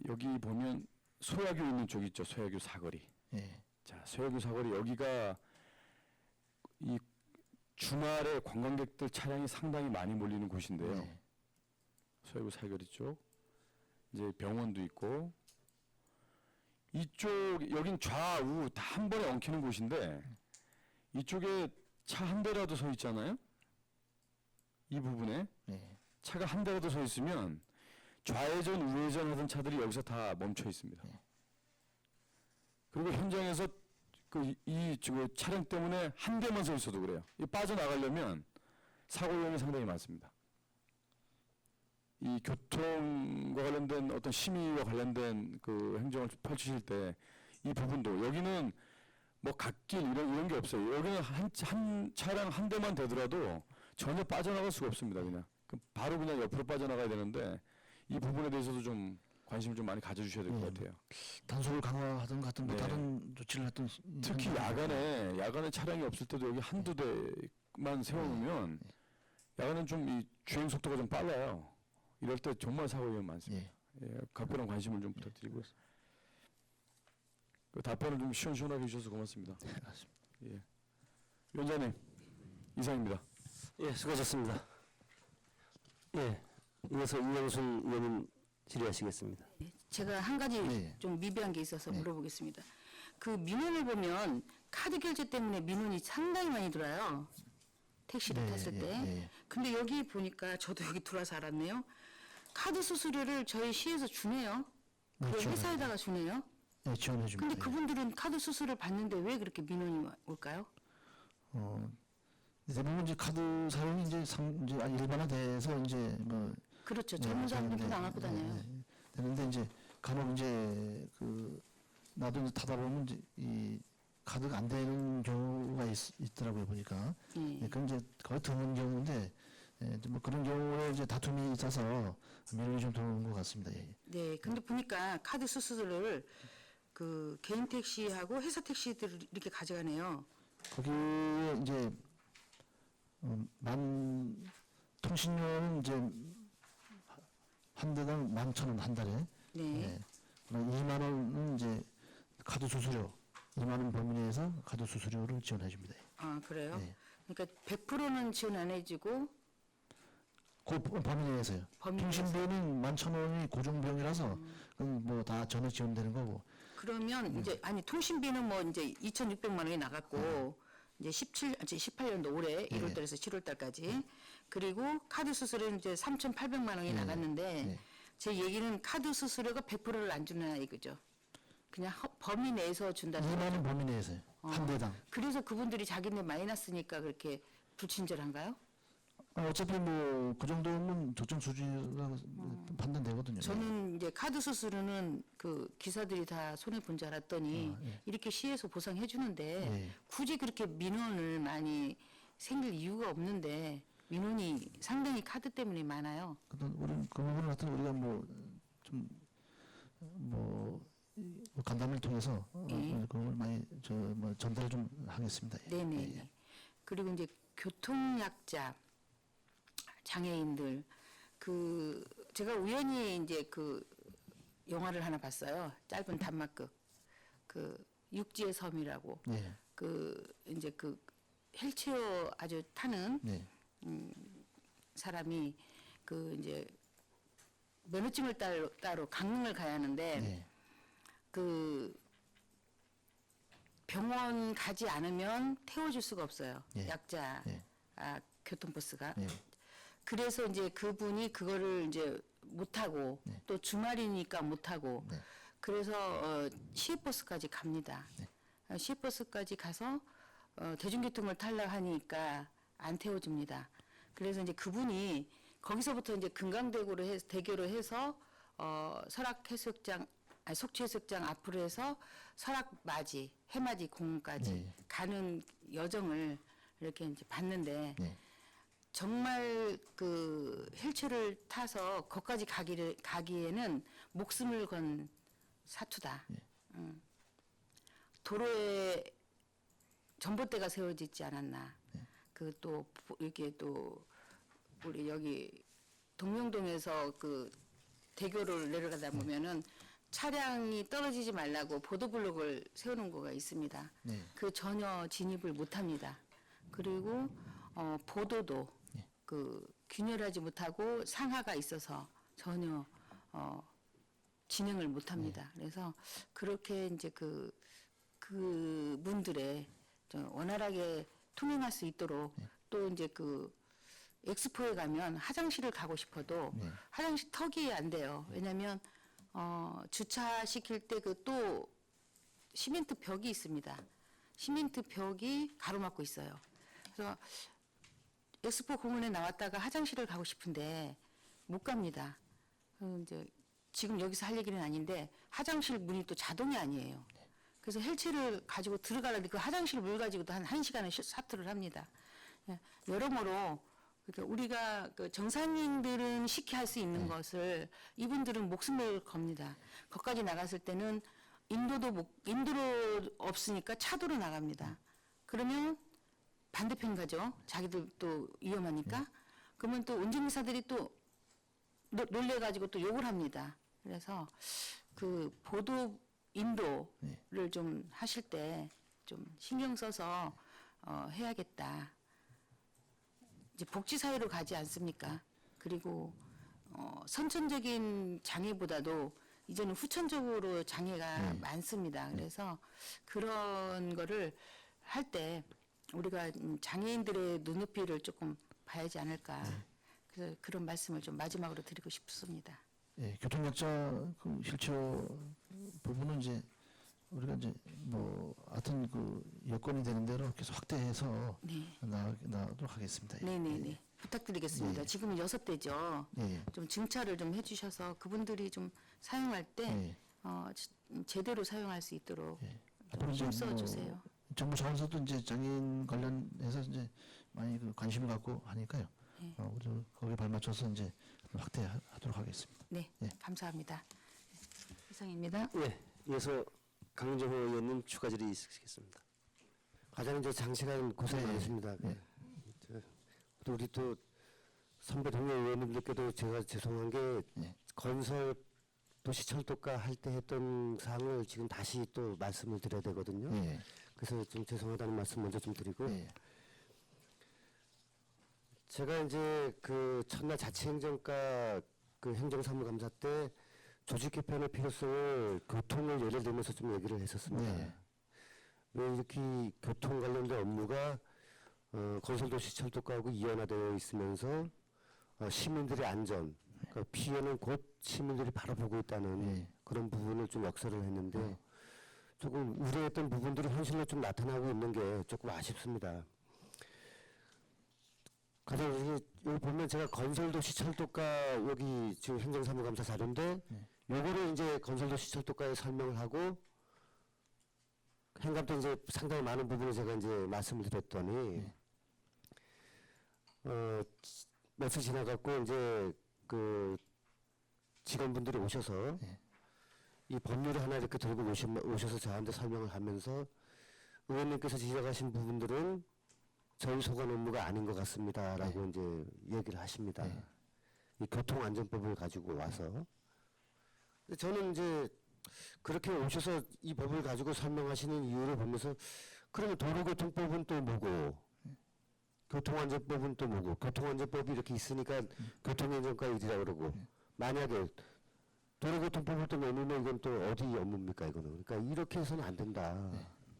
여기 보면 소야교 있는 쪽 있죠. 소야교 사거리. 예. 자, 소야교 사거리 여기가 이 주말에 관광객들 차량이 상당히 많이 몰리는 곳인데요. 네. 소야교 사거리 쪽. 이제 병원도 있고 이쪽 여긴 좌우 다 한 번에 엉키는 곳인데 이쪽에 차 한 대라도 서 있잖아요. 이 부분에 예. 차가 한 대라도 서 있으면 좌회전 우회전 하던 차들이 여기서 다 멈춰 있습니다. 그리고 현장에서 이 차량 때문에 한 대만 서 있어도 그래요. 이 빠져나가려면 사고 위험이 상당히 많습니다. 이 교통과 관련된 어떤 심의와 관련된 그 행정을 펼치실 때 이 부분도 여기는 뭐 갓길 이런 게 없어요. 여기는 한 차량 한 대만 되더라도 전혀 빠져나갈 수가 없습니다. 그냥 바로 그냥 옆으로 빠져나가야 되는데 이 부분에 대해서도 좀 관심을 좀 많이 가져주셔야 될 것 같아요. 단속을 강화하든 같은 뭐 네. 다른 조치를 했던 특히 야간에 차량이 없을 때도 여기 한두 대만 세워놓으면 야간은 좀 이 주행 속도가 좀 빨라요. 이럴 때 정말 사고 위험 많습니다. 예, 각별한 관심을 좀 부탁드리고요. 그 답변을 좀 시원시원하게 해주셔서 고맙습니다. 예. 위원장님 이상입니다. 예, 수고하셨습니다. 예, 이어서 이영순 의원님 질의하시겠습니다. 제가 한 가지 네. 좀 미비한 게 있어서 네. 물어보겠습니다. 그 민원을 보면 카드 결제 때문에 민원이 상당히 많이 들어요. 택시를 네, 탔을 예, 때. 예. 근데 여기 보니까 저도 여기 들어와서 알았네요. 카드 수수료를 저희 시에서 주네요. 네, 그 지원해요. 회사에다가 주네요. 네, 지원해 줍니다. 근데 그분들은 카드 수수료를 받는데 왜 그렇게 민원이 올까요? 대부분 이제 카드 사용이 이제 이제 일반화돼서 이제 뭐 그렇죠. 젊은 사람들 카드 안 갖고 다녀요. 되는데 이제 간혹 이제 나도 이제 타다 보면 이제 이 카드가 안 되는 경우가 있더라고요 보니까. 예. 그건 이제 거의 드문 경우인데 뭐 그런 경우에 이제 다툼이 있어서 민원이 좀 들어오는 것 같습니다. 예. 네, 근데 보니까 카드 수수료를 그 개인 택시하고 회사 택시들을 이렇게 가져가네요. 거기에 이제 통신료는 이제 한 대당 11,000원 한 달에. 네. 예. 2만 원은 이제 카드 수수료, 2만 원 범위 내에서 카드 수수료를 지원해 줍니다. 아, 그래요? 네. 그러니까 100%는 지원 안 해주고 그 범위 내에서요. 범위 내에서. 통신비는 11,000원이 고정비용이라서 그건 뭐 다 전액 지원되는 거고. 그러면 이제 아니 통신비는 뭐 이제 2,600만 원이 나갔고 이제 18년도 올해 1월 달에서 7월 달까지 그리고 카드 수수료는 이제 3,800만 원이 나갔는데 네. 제 얘기는 카드 수수료가 100%를 안 주나 이거죠. 그냥 범위 내에서 준다는 2만 거죠. 원 범위 내에서요. 한 대당. 그래서 그분들이 자기네 마이너스니까 그렇게 불친절한가요? 어차피 뭐 그 정도면 조정 수준이라고 판단되거든요. 저는 이제 카드 수수료는 그 기사들이 다 손해 본 줄 알았더니 이렇게 시에서 보상해 주는데 네. 굳이 그렇게 민원을 많이 생길 이유가 없는데 민원이 상당히 카드 때문에 많아요. 우리는 그 부분을 하여튼 우리가 뭐 좀 뭐 간담회를 통해서 예. 그걸 많이 전달 좀 하겠습니다. 예. 네네. 예, 예. 그리고 이제 교통약자 장애인들 제가 우연히 이제 영화를 하나 봤어요. 짧은 단막극 육지의 섬이라고 예. 이제 휠체어 아주 타는 예. 사람이 이제 면허증을 따로 강릉을 가야 하는데 예. 병원 가지 않으면 태워줄 수가 없어요. 예. 약자 예. 교통버스가. 예. 그래서 이제 그분이 그거를 이제 못 하고 네. 또 주말이니까 못 하고 네. 그래서 시외버스까지 갑니다. 시외버스까지 가서 대중교통을 타려 하니까 안 태워줍니다. 그래서 이제 그분이 거기서부터 이제 대교로 해서 속초해수욕장 앞으로 해서 해맞이 공원까지 네. 가는 여정을 이렇게 이제 봤는데 네. 정말 휠체어를 타서 거기까지 가기에는 목숨을 건 사투다. 도로에 전봇대가 세워지지 않았나. 또 이렇게 또 우리 여기 동명동에서 대교를 내려가다 보면은 차량이 떨어지지 말라고 보도블록을 세우는 거가 있습니다. 네. 전혀 진입을 못합니다. 그리고 보도도 균열하지 못하고 상하가 있어서 전혀 진행을 못합니다. 그래서 그렇게 이제 그분들의 좀 원활하게 통행할 수 있도록 또 이제 엑스포에 가면 화장실을 가고 싶어도 네. 화장실 턱이 안 돼요. 왜냐하면 주차시킬 때 또 시멘트 벽이 있습니다. 시멘트 벽이 가로막고 있어요. 그래서 엑스포 공원에 나왔다가 화장실을 가고 싶은데 못 갑니다. 이제 지금 여기서 할 얘기는 아닌데 화장실 문이 또 자동이 아니에요. 그래서 헬체를 가지고 들어가려는데 그 화장실 물 가지고도 한 1시간을 사투를 합니다. 예, 여러모로 그러니까 우리가 정상인들은 쉽게 할 수 있는 것을 이분들은 목숨을 겁니다. 거기까지 나갔을 때는 인도로 없으니까 차도로 나갑니다. 그러면 반대편 가죠. 자기들 또 위험하니까. 그러면 또 운전기사들이 또 놀래가지고 또 욕을 합니다. 그래서 보도 인도를 좀 하실 때 좀 신경 써서 해야겠다. 이제 복지사회로 가지 않습니까? 그리고 선천적인 장애보다도 이제는 후천적으로 장애가 많습니다. 그래서 그런 거를 할 때 우리가 장애인들의 눈높이를 조금 봐야지 않을까. 그래서 그런 말씀을 좀 마지막으로 드리고 싶습니다. 예, 교통약자 휠체어 부분은 이제 우리가 이제 하여튼 여건이 되는 대로 계속 확대해서 네. 나가도록 하겠습니다. 예. 네네네. 부탁드리겠습니다. 예. 지금은 6대죠. 예. 좀 증차를 좀 해주셔서 그분들이 좀 사용할 때 예. 제대로 사용할 수 있도록 예. 좀 앞으로 이제 써주세요. 정부 차원에서도 이제 장애인 관련해서 이제 많이 관심을 갖고 하니까요. 예. 우리 거기에 발맞춰서 이제 확대하도록 하겠습니다. 네, 예. 감사합니다. 이상입니다. 예, 이어서 강정호 의원님 추가 질의 있으시겠습니다. 과장님 저 장시간 고생 네. 많으십니다. 네. 또 우리 또 선배 동료 의원님들께도 제가 죄송한 게 네. 건설 도시철도가 할 때 했던 사항을 지금 다시 또 말씀을 드려야 되거든요. 예. 그래서 좀 죄송하다는 말씀 먼저 좀 드리고 예. 제가 이제 첫날 자치행정과 행정사무감사 때 조직 개편의 필요성을 교통을 예를 들면서 좀 얘기를 했었습니다. 네. 왜 이렇게 교통 관련된 업무가 건설도시철도과하고 이연화되어 있으면서 시민들의 안전, 그러니까 피해는 곧 시민들이 바로 보고 있다는 네. 그런 부분을 좀 역설을 했는데 조금 우려했던 부분들이 현실로 좀 나타나고 있는 게 조금 아쉽습니다. 가장 여기 보면 제가 건설도시철도과 여기 지금 행정사무감사 자료인데 요거를 이제 건설도시철도과에 설명을 하고 행감 때 이제 상당히 많은 부분을 제가 이제 말씀을 드렸더니 며칠 지나갖고 이제 직원분들이 오셔서 이 법률을 하나 이렇게 들고 오셔서 저한테 설명을 하면서 의원님께서 지적하신 부분들은 저희 소관 업무가 아닌 것 같습니다라고 이제 얘기를 하십니다. 이 교통안전법을 가지고 와서. 근데 저는 이제 그렇게 오셔서 이 법을 가지고 설명하시는 이유를 보면서 그러면 도로교통법은 또 뭐고 교통안전법은 또 뭐고 교통안전법이 이렇게 있으니까 교통행정과 일이라 그러고 만약에 도로교통법을 또 내놓으면 이건 또 어디 업무입니까 이거는. 그러니까 이렇게 해서는 안 된다.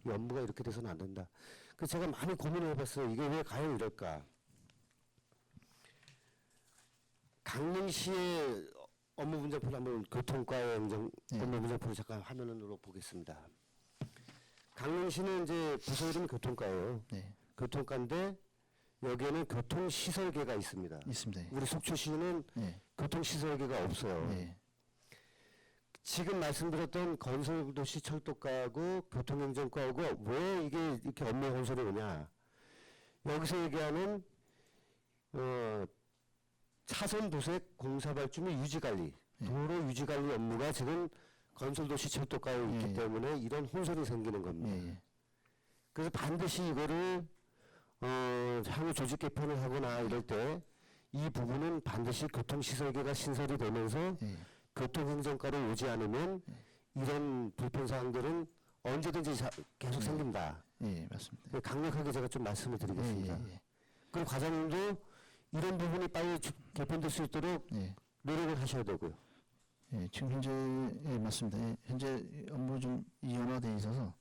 이 업무가 이렇게 돼서는 안 된다. 그래서 제가 많이 고민을 해봤어요. 이게 왜 과연 이럴까. 강릉시의 업무 분장표를 한번 교통과의 업무 분장표를 잠깐 화면으로 보겠습니다. 강릉시는 이제 부서 이름이 교통과예요. 네. 교통과인데 여기에는 교통시설계가 있습니다. 있습니다. 예. 우리 속초시는 네. 교통시설계가 없어요. 네. 지금 말씀드렸던 건설도시철도과하고 교통행정과하고 왜 이게 이렇게 업무 혼선이 오냐. 여기서 얘기하는 차선 도색 공사 발주 및 유지관리, 도로 유지관리 업무가 지금 건설도시철도과에 있기 때문에 이런 혼선이 생기는 겁니다. 그래서 반드시 이거를 향후 조직 개편을 하거나 이럴 때 이 부분은 반드시 교통시설계가 신설이 되면서 교통행정과로 오지 않으면 이런 불편사항들은 언제든지 계속 생긴다. 예, 맞습니다. 강력하게 제가 좀 말씀을 드리겠습니다. 그리고 과장님도 이런 부분이 빨리 개편될 수 있도록 노력을 하셔야 되고요. 예, 지금 현재 예, 맞습니다. 예, 현재 업무 좀 이원화돼 있어서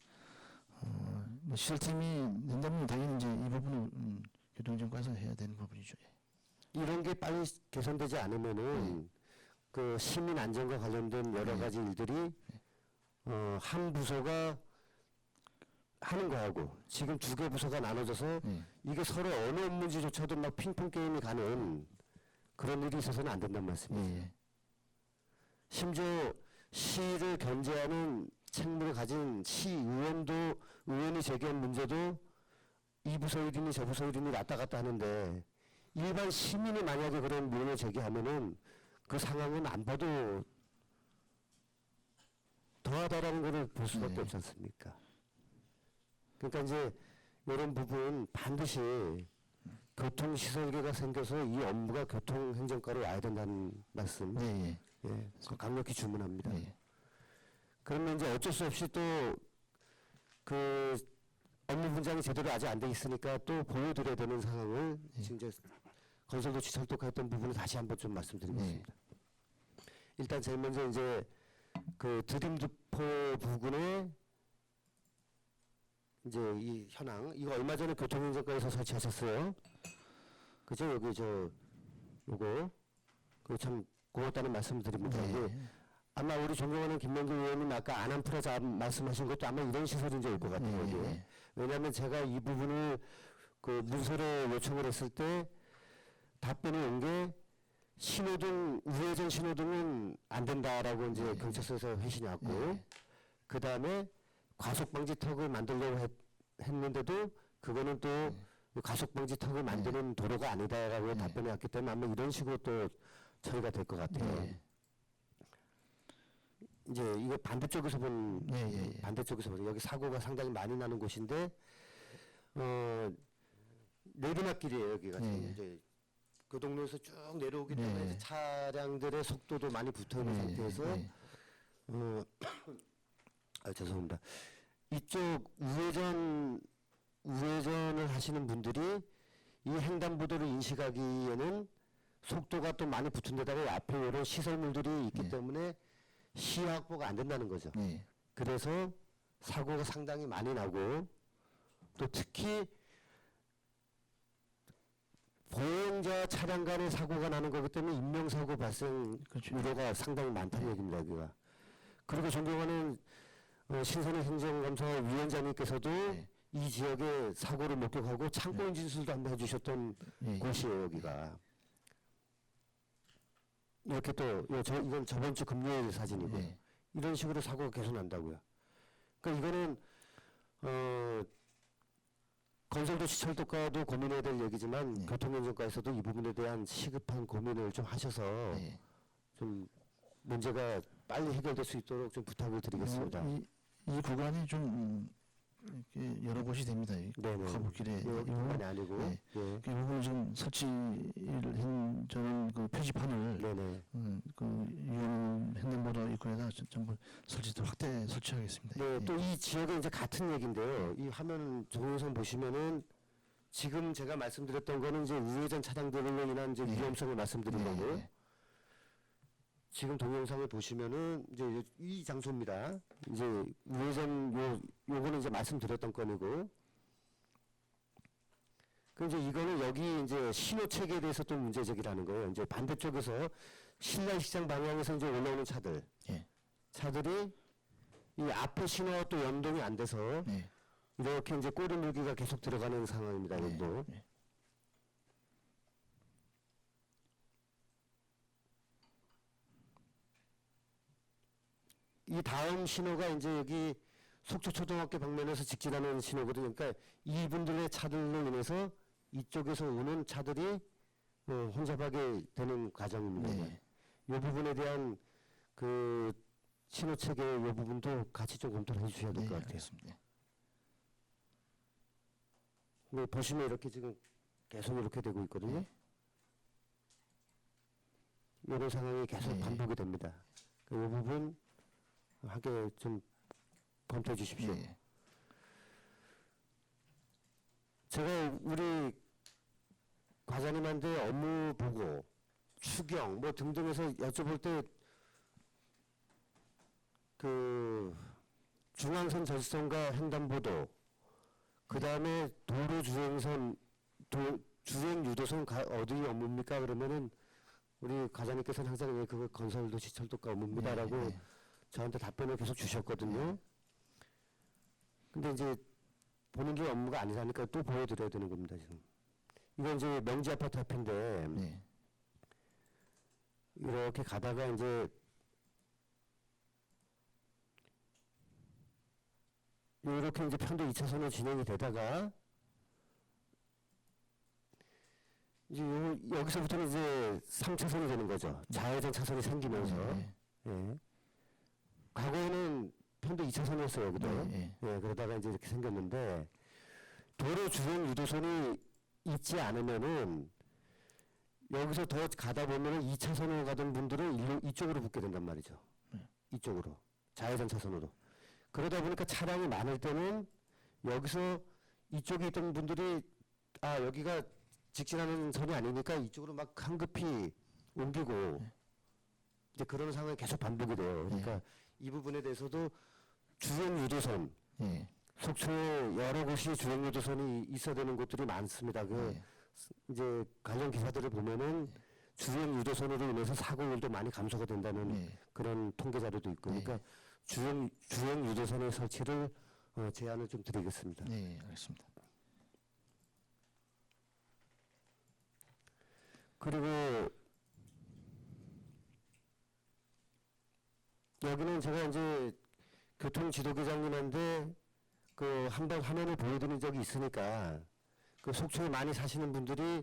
뭐 시설팀이 낸다면 당연히 이제 이 부분을 교통정과에서 해야 되는 부분이죠. 예. 이런 게 빨리 개선되지 않으면은 그 시민 안전과 관련된 여러 가지 일들이 한 부서가 하는 거하고 지금 두 개 부서가 나눠져서 이게 서로 어느 업무지조차도 막 핑퐁 게임이 가는 그런 일이 있어서는 안 된다는 말씀이에요. 심지어 시를 견제하는 책무를 가진 의원이 제기한 문제도 이 부서 일이니 저 부서 일이니 왔다 갔다 하는데 일반 시민이 만약에 그런 문을 제기하면은 그 상황은 안 봐도 더하다라는 것을 볼 수밖에 없지 않습니까? 그러니까 이제 이런 부분 반드시 교통시설계가 생겨서 이 업무가 교통행정과로 와야 된다는 말씀 그거 강력히 주문합니다. 그러면 이제 어쩔 수 없이 또 그 업무 분장이 제대로 아직 안 돼 있으니까 또 보여드려야 되는 상황을 지금 이제 건설도시 철도화했던 부분을 다시 한번 좀 말씀드리겠습니다. 일단 제일 먼저 이제 그 드림두포 부근에 이제 이 현황 이거 얼마 전에 교통행정과에서 설치하셨어요. 그죠? 여기 요거 그 참 고맙다는 말씀을 드립니다. 아마 우리 존경하는 김명규 의원님 아까 아남프라자 말씀하신 것도 아마 이런 시설인 줄 알 것 같아요. 여기에. 왜냐하면 제가 이 부분을 그 문서로 요청을 했을 때 답변이 온 게 신호등 우회전 신호등은 안 된다라고 이제 경찰서에서 회신이 왔고 그 다음에 과속방지턱을 만들려고 했는데도 그거는 또 과속방지턱을 만드는 도로가 아니다라고 답변이 왔기 때문에 아마 이런 식으로 또 처리가 될 것 같아요. 이제 이거 반대쪽에서 본 반대쪽에서 보세요. 여기 사고가 상당히 많이 나는 곳인데 내리막길이에요. 여기가 지금 이제 그 동네에서 쭉 내려오기 때문에 이제 차량들의 속도도 많이 붙어 있는 상태에서 죄송합니다. 이쪽 우회전을 하시는 분들이 이 횡단보도를 인식하기에는 속도가 또 많이 붙은 데다가 앞에 이런 시설물들이 있기 때문에 시야 확보가 안 된다는 거죠. 그래서 사고가 상당히 많이 나고 또 특히 보행자 차량 간의 사고가 나는 거기 때문에 인명사고 발생 우려가 상당히 많다는 얘기입니다. 여기가. 그리고 존경하는 신선의 행정감사 위원장님께서도 이 지역의 사고를 목격하고 참고인 진술도 한번 해주셨던 곳이에요. 여기가. 이렇게 또 이건 저번 주 금요일 사진이고요. 이런 식으로 사고가 계속 난다고요. 그러니까 이거는 건설도시 철도과도 고민해야 될 얘기지만 교통행정과에서도 이 부분에 대한 시급한 고민을 좀 하셔서 좀 문제가 빨리 해결될 수 있도록 좀 부탁을 드리겠습니다. 이 구간이 좀 이렇게 여러 곳이 됩니다. 이 네네. 가부길에 이 부분이 아니고. 예. 예. 그 부분을 지금 설치를 한 저는 그 표지판을 네네. 그 유흥 횡단보도 입구에다 전부 확대 설치하겠습니다. 네, 예. 또 이 지역은 이제 같은 얘기인데요. 이 화면 동영상 보시면은 지금 제가 말씀드렸던 거는 이제 우회전 차량들로 인한 이제 위험성을 말씀드린 예, 거고, 예. 지금 동영상을 보시면은 이제 이 장소입니다. 이제 우회전 요거는 이제 말씀드렸던 건이고, 그 이제 이거는 여기 이제 신호 체계에 대해서 또 문제 제기를 하는 거예요. 이제 반대쪽에서 신라시장 방향에서 이제 올라오는 차들, 예. 차들이 이 앞에 신호와 또 연동이 안 돼서 예. 이렇게 이제 꼬리 물기가 계속 들어가는 상황입니다. 여기도. 예. 이 다음 신호가 이제 여기 속초초등학교 방면에서 직진하는 신호거든요. 그러니까 이분들의 차들로 인해서 이쪽에서 오는 차들이 혼잡하게 되는 과정입니다. 네. 이 부분에 대한 그 신호 체계 이 부분도 같이 좀 검토를 해주셔야 될 것 같아요. 알겠습니다. 네, 보시면 이렇게 지금 계속 이렇게 되고 있거든요. 이런 상황이 계속 네. 반복이 됩니다. 이 부분 하게 좀 검토해 주십시오. 예. 제가 우리 과장님한테 업무 보고 추경 뭐 등등해서 여쭤볼 때 그 중앙선 절선과 횡단보도 그 다음에 도로 주행선 주행 유도선 어디 업무입니까? 그러면은 우리 과장님께서는 항상 왜 그거 건설도시 철도가 업무입니다라고 예, 예. 저한테 답변을 계속 주셨거든요. 근데 이제 본인들 업무가 아니라니까 또 보여드려야 되는 겁니다, 지금. 이건 이제 명지 아파트 앞인데, 네. 이렇게 가다가 이제, 이렇게 이제 편도 2차선으로 진행이 되다가, 이제 여기서부터는 이제 3차선이 되는 거죠. 좌회전 차선이 생기면서. 예. 과거에는 편도 2차선이었어요, 여기도. 네, 예, 그러다가 이제 이렇게 생겼는데, 도로 주행 유도선이 있지 않으면은, 여기서 더 가다 보면은 2차선으로 가던 분들은 이쪽으로 붙게 된단 말이죠. 이쪽으로. 좌회전 차선으로. 그러다 보니까 차량이 많을 때는, 여기서 이쪽에 있던 분들이, 아, 여기가 직진하는 선이 아니니까 이쪽으로 막 황급히 옮기고, 이제 그런 상황이 계속 반복이 돼요. 그러니까 이 부분에 대해서도 주행 유도선, 예. 속초에 여러 곳이 주행 유도선이 있어야 되는 곳들이 많습니다. 그 이제 관련 기사들을 보면은 주행 유도선으로 인해서 사고율도 많이 감소가 된다는 그런 통계 자료도 있고, 그러니까 주행 유도선의 설치를 제안을 좀 드리겠습니다. 네, 알겠습니다. 그리고 여기는 제가 이제 교통지도기장님한테 그 한번 화면을 보여드린 적이 있으니까 그 속초에 많이 사시는 분들이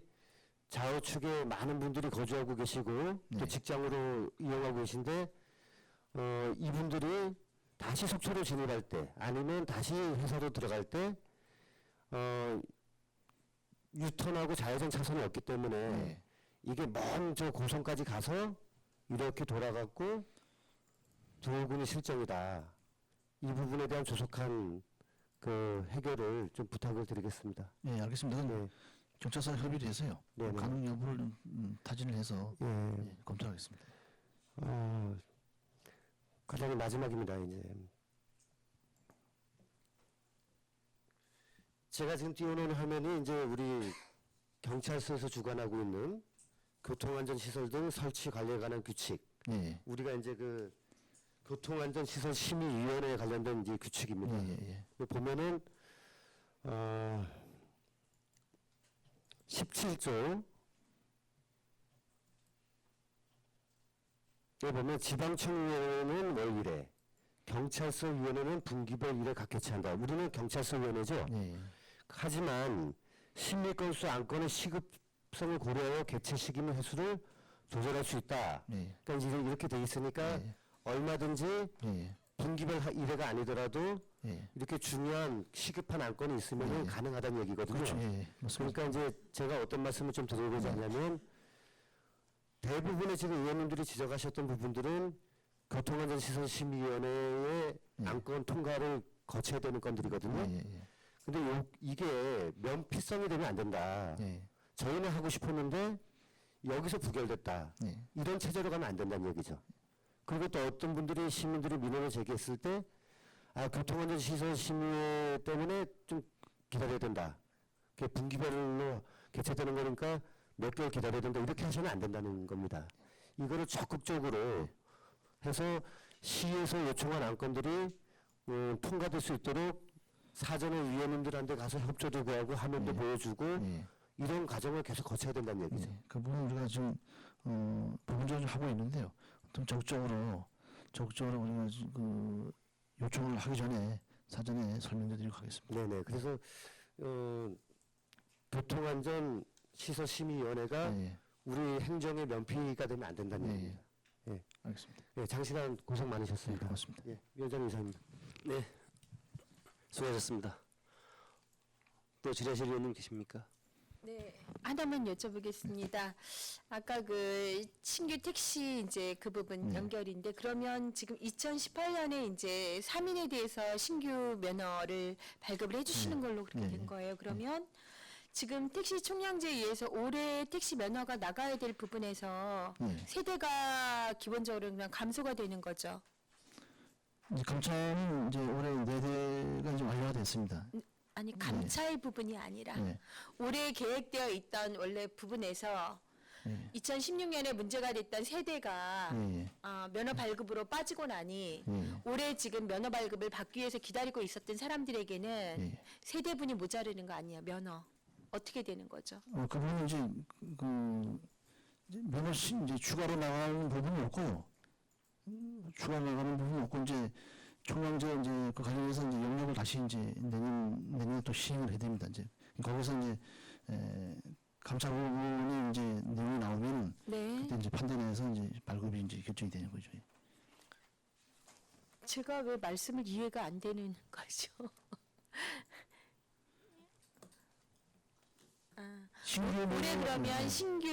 좌우측에 많은 분들이 거주하고 계시고 또 직장으로 이용하고 계신데 이분들이 다시 속초로 진입할 때 아니면 다시 회사로 들어갈 때 유턴하고 좌회전 차선이 없기 때문에 이게 먼저 고성까지 가서 이렇게 돌아갔고 두호군이 실정이다. 이 부분에 대한 조속한 그 해결을 좀 부탁을 드리겠습니다. 네, 알겠습니다. 네. 경찰서 협의를 해서요. 네, 네. 가능 여부를 타진을 해서 예. 검토하겠습니다. 과장님 마지막입니다. 이제 제가 지금 띄워놓은 화면이 이제 우리 경찰서에서 주관하고 있는 교통안전시설 등 설치 관리에 관한 규칙. 예. 우리가 이제 그 교통안전시설 심의위원회에 관련된 이제 규칙입니다. 예. 보면은 17조 에 보면 지방청위원회는 월일에 경찰서위원회는 분기별 1회 각 개최한다. 우리는 경찰서위원회죠. 예. 하지만 심리 건수 안건의 시급성을 고려하여 개최 시기 및 횟수를 조절할 수 있다. 네. 그러니까 이제 이렇게 돼 있으니까 얼마든지 예, 분기별 일회가 아니더라도 예. 이렇게 중요한 시급한 안건이 있으면 예. 가능하다는 얘기거든요. 그렇죠. 예, 맞습니다. 그러니까 이제 제가 어떤 말씀을 좀 드리고자 하냐면 대부분의 지금 의원님들이 지적하셨던 부분들은 교통안전시설심의위원회의 안건 통과를 거쳐야 되는 건들이거든요. 예, 예, 근데 이게 면피성이 되면 안 된다. 예, 저희는 하고 싶었는데 여기서 부결됐다. 예. 이런 체제로 가면 안 된다는 얘기죠. 그리고 또 어떤 분들이 시민들이 민원을 제기했을 때 교통안전시설심의회 때문에 좀 기다려야 된다. 그게 분기별로 개최되는 거니까 몇 개월 기다려야 된다. 이렇게 하시면 안 된다는 겁니다. 이거를 적극적으로 해서 시에서 요청한 안건들이 통과될 수 있도록 사전에 위원님들한테 가서 협조도 구하고 화면도 보여주고 예. 이런 과정을 계속 거쳐야 된다는 얘기죠. 예, 그 부분 우리가 지금 부분적으로 하고 있는데요. 좀 적극적으로 우리가 그 요청을 하기 전에 사전에 설명드리고 하겠습니다. 네네. 그래서 교통안전 시설심의위원회가 예, 우리 행정의 면피가 되면 안 된다는 예, 얘기입니다. 예. 알겠습니다. 예, 장시간 고생 네, 많으셨습니다. 고맙습니다. 예, 위원장 이사입니다. 네, 수고하셨습니다. 또 지뢰실 의원님 계십니까? 네, 하나만 여쭤보겠습니다. 아까 그 신규 택시 이제 그 부분 연결인데 그러면 지금 2018년에 이제 3인에 대해서 신규 면허를 발급을 해주시는 걸로 그렇게 된 거예요. 그러면 지금 택시 총량제에 의해서 올해 택시 면허가 나가야 될 부분에서 세대가 기본적으로 그냥 감소가 되는 거죠. 이제 감차는 이제 올해 4대가 이제 완료가 됐습니다. 아니 감차의 부분이 아니라 예. 올해 계획되어 있던 원래 부분에서 2016년에 문제가 됐던 세대가 예, 면허 발급으로 빠지고 나니 예. 올해 지금 면허 발급을 받기 위해서 기다리고 있었던 사람들에게는 예. 세대분이 모자르는 거 아니에요? 면허 어떻게 되는 거죠? 그 부분은 이제 면허 이제 추가로 나가는 부분이 없고 추가로 나가는 부분이 없고 이제 총량제 이제 그 관련해서 이제 영역을 다시 이제 내년에 또 시행을 해야 됩니다. 이제 거기서 이제 감사 부분이 이제 내용이 나오면은 네. 그때 이제 판단해서 이제 발급이 이제 결정이 되는 거죠. 제가 왜 말씀을 이해가 안 되는 거죠? 신규 올해 면허- 그러면 신규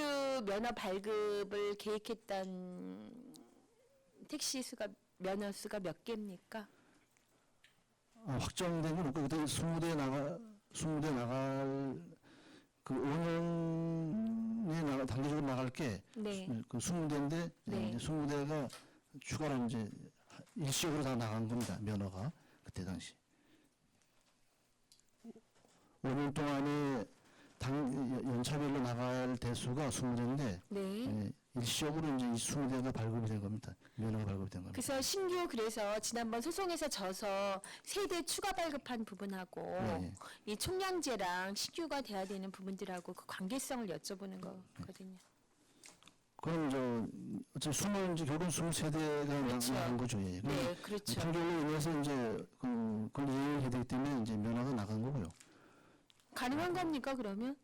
면허 발급을 계획했던 택시 수가 면허 수가 몇 개입니까? 확정된 건 없고 그때 20대 나갈 그 5년에 단계적으로 나갈 게 네. 그 20대인데 네. 20대가 추가로 이제 일시적으로 다 나간 겁니다. 면허가 그때 당시 5년 동안에 연차별로 나갈 대수가 20대인데 네. 일시적으로 이제 이 20대가 발급이 된 겁니다. 면허가 발급이 된 겁니다. 그래서 신규 그래서 지난번 소송에서 져서 세대 추가 발급한 부분하고 네. 이 총량제랑 신규가 돼야 되는 부분들하고 그 관계성을 여쭤보는 거거든요. 그럼 어차피 이제 결국 23대가 그렇죠. 나간 거죠. 예. 네, 그렇죠. 판결로 인해서 이제 그걸 이행을 해야 되기 때문에 이제 면허가 나간 거고요. 가능한 겁니까 그러면?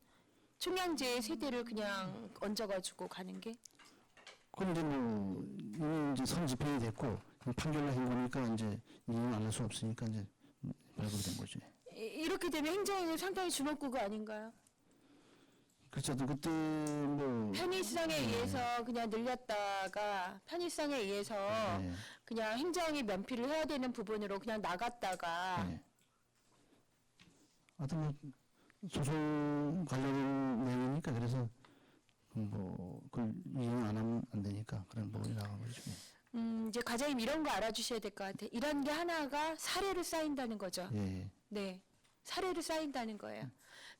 총량제 세대를 그냥 얹어가지고 가는 게? 그럼 이제 이미 이제 선 집행이 됐고 판결로 한 거니까 이제 이행을 안 할 수 없으니까 이제 발급이 된 거죠. 이렇게 되면 행정위는 상당히 주먹구구 아닌가요? 그렇죠. 그때 편의성에 의해서 그냥 늘렸다가 편의성에 의해서 네. 그냥 행정이 면피를 해야 되는 부분으로 그냥 나갔다가 네. 하여튼 소송 관련 내용이니까 그래서 그걸 이행 안 하면 안 되니까 그런 부분이 나간 거죠. 이제 과장님 이런 거 알아주셔야 될 것 같아요. 이런 게 하나가 사례로 쌓인다는 거죠. 예. 네. 사례로 쌓인다는 거예요.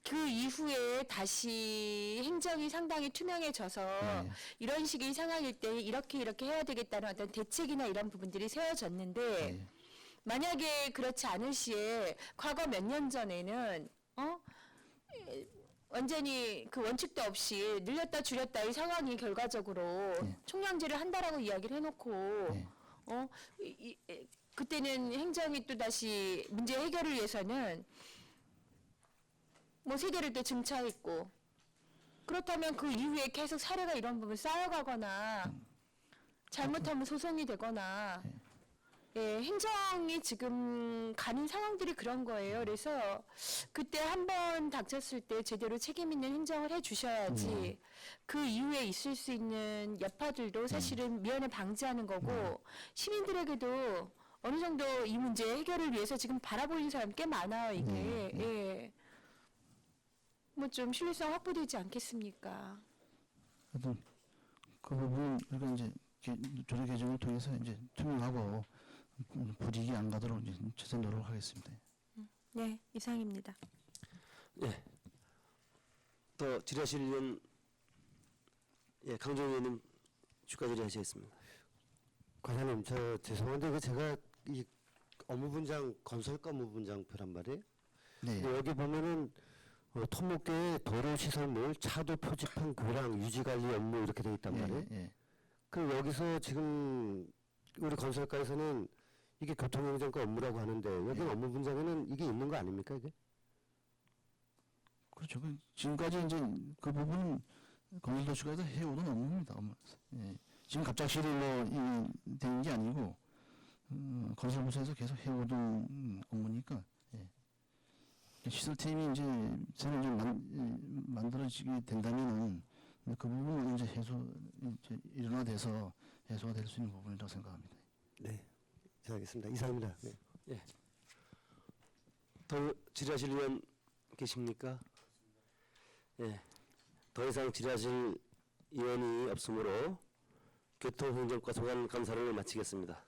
그 이후에 다시 행정이 상당히 투명해져서 네. 이런 식의 상황일 때 이렇게 해야 되겠다는 어떤 대책이나 이런 부분들이 세워졌는데 예. 만약에 그렇지 않을 시에 과거 몇 년 전에는 완전히 그 원칙도 없이 늘렸다 줄였다 이 상황이 결과적으로 총량제를 한다라고 이야기를 해놓고 네. 그때는 행정이 또 다시 문제 해결을 위해서는 뭐 세대를 또 증차했고 그렇다면 그 이후에 계속 사례가 이런 부분 쌓여가거나 잘못하면 소송이 되거나 예, 행정이 지금 가는 상황들이 그런 거예요. 그래서 그때 한번 닥쳤을 때 제대로 책임 있는 행정을 해주셔야지 그 이후에 있을 수 있는 여파들도 사실은 미연에 방지하는 거고 시민들에게도 어느 정도 이 문제 해결을 위해서 지금 바라보는 사람 꽤 많아요. 이게 예. 뭐 좀 신뢰성 확보되지 않겠습니까? 하여튼 그 부분 우리가 이제 조례 개정을 통해서 이제 투명하고 불이익이 안 가도록 이제 최선 노력하겠습니다. 네, 이상입니다. 예. 더 질의하실 의원, 예, 강정 의원님 추가 질의하시겠습니다. 과장님, 저 죄송한데 그 제가 이 업무분장 건설과 업무분장표란 말이에요. 네. 근데 여기 보면은 토목계의 도로 시설물, 차도 표지판, 교량, 유지관리 업무 이렇게 돼 있단 말이에요. 예. 그럼 여기서 지금 우리 건설과에서는 이게 교통행정과 업무라고 하는데 여기 업무 분장에는 이게 있는 거 아닙니까 이게? 그렇죠. 지금까지 이제 그 부분은 건설도시가에서 해오던 업무입니다. 예. 지금 갑작스레 된 게 아니고 건설부서에서 계속 해오던 업무니까. 예. 시설팀이 이제 새로 좀 만들어지게 된다면은 그 부분은 이제 이제 일원화돼서 해소가 될 수 있는 부분이라고 생각합니다. 네, 자, 알겠습니다. 이상입니다. 네. 더 질의하실 의원 계십니까? 예. 더 이상 질의하실 의원이 없으므로 교통행정과 소관 감사를 마치겠습니다.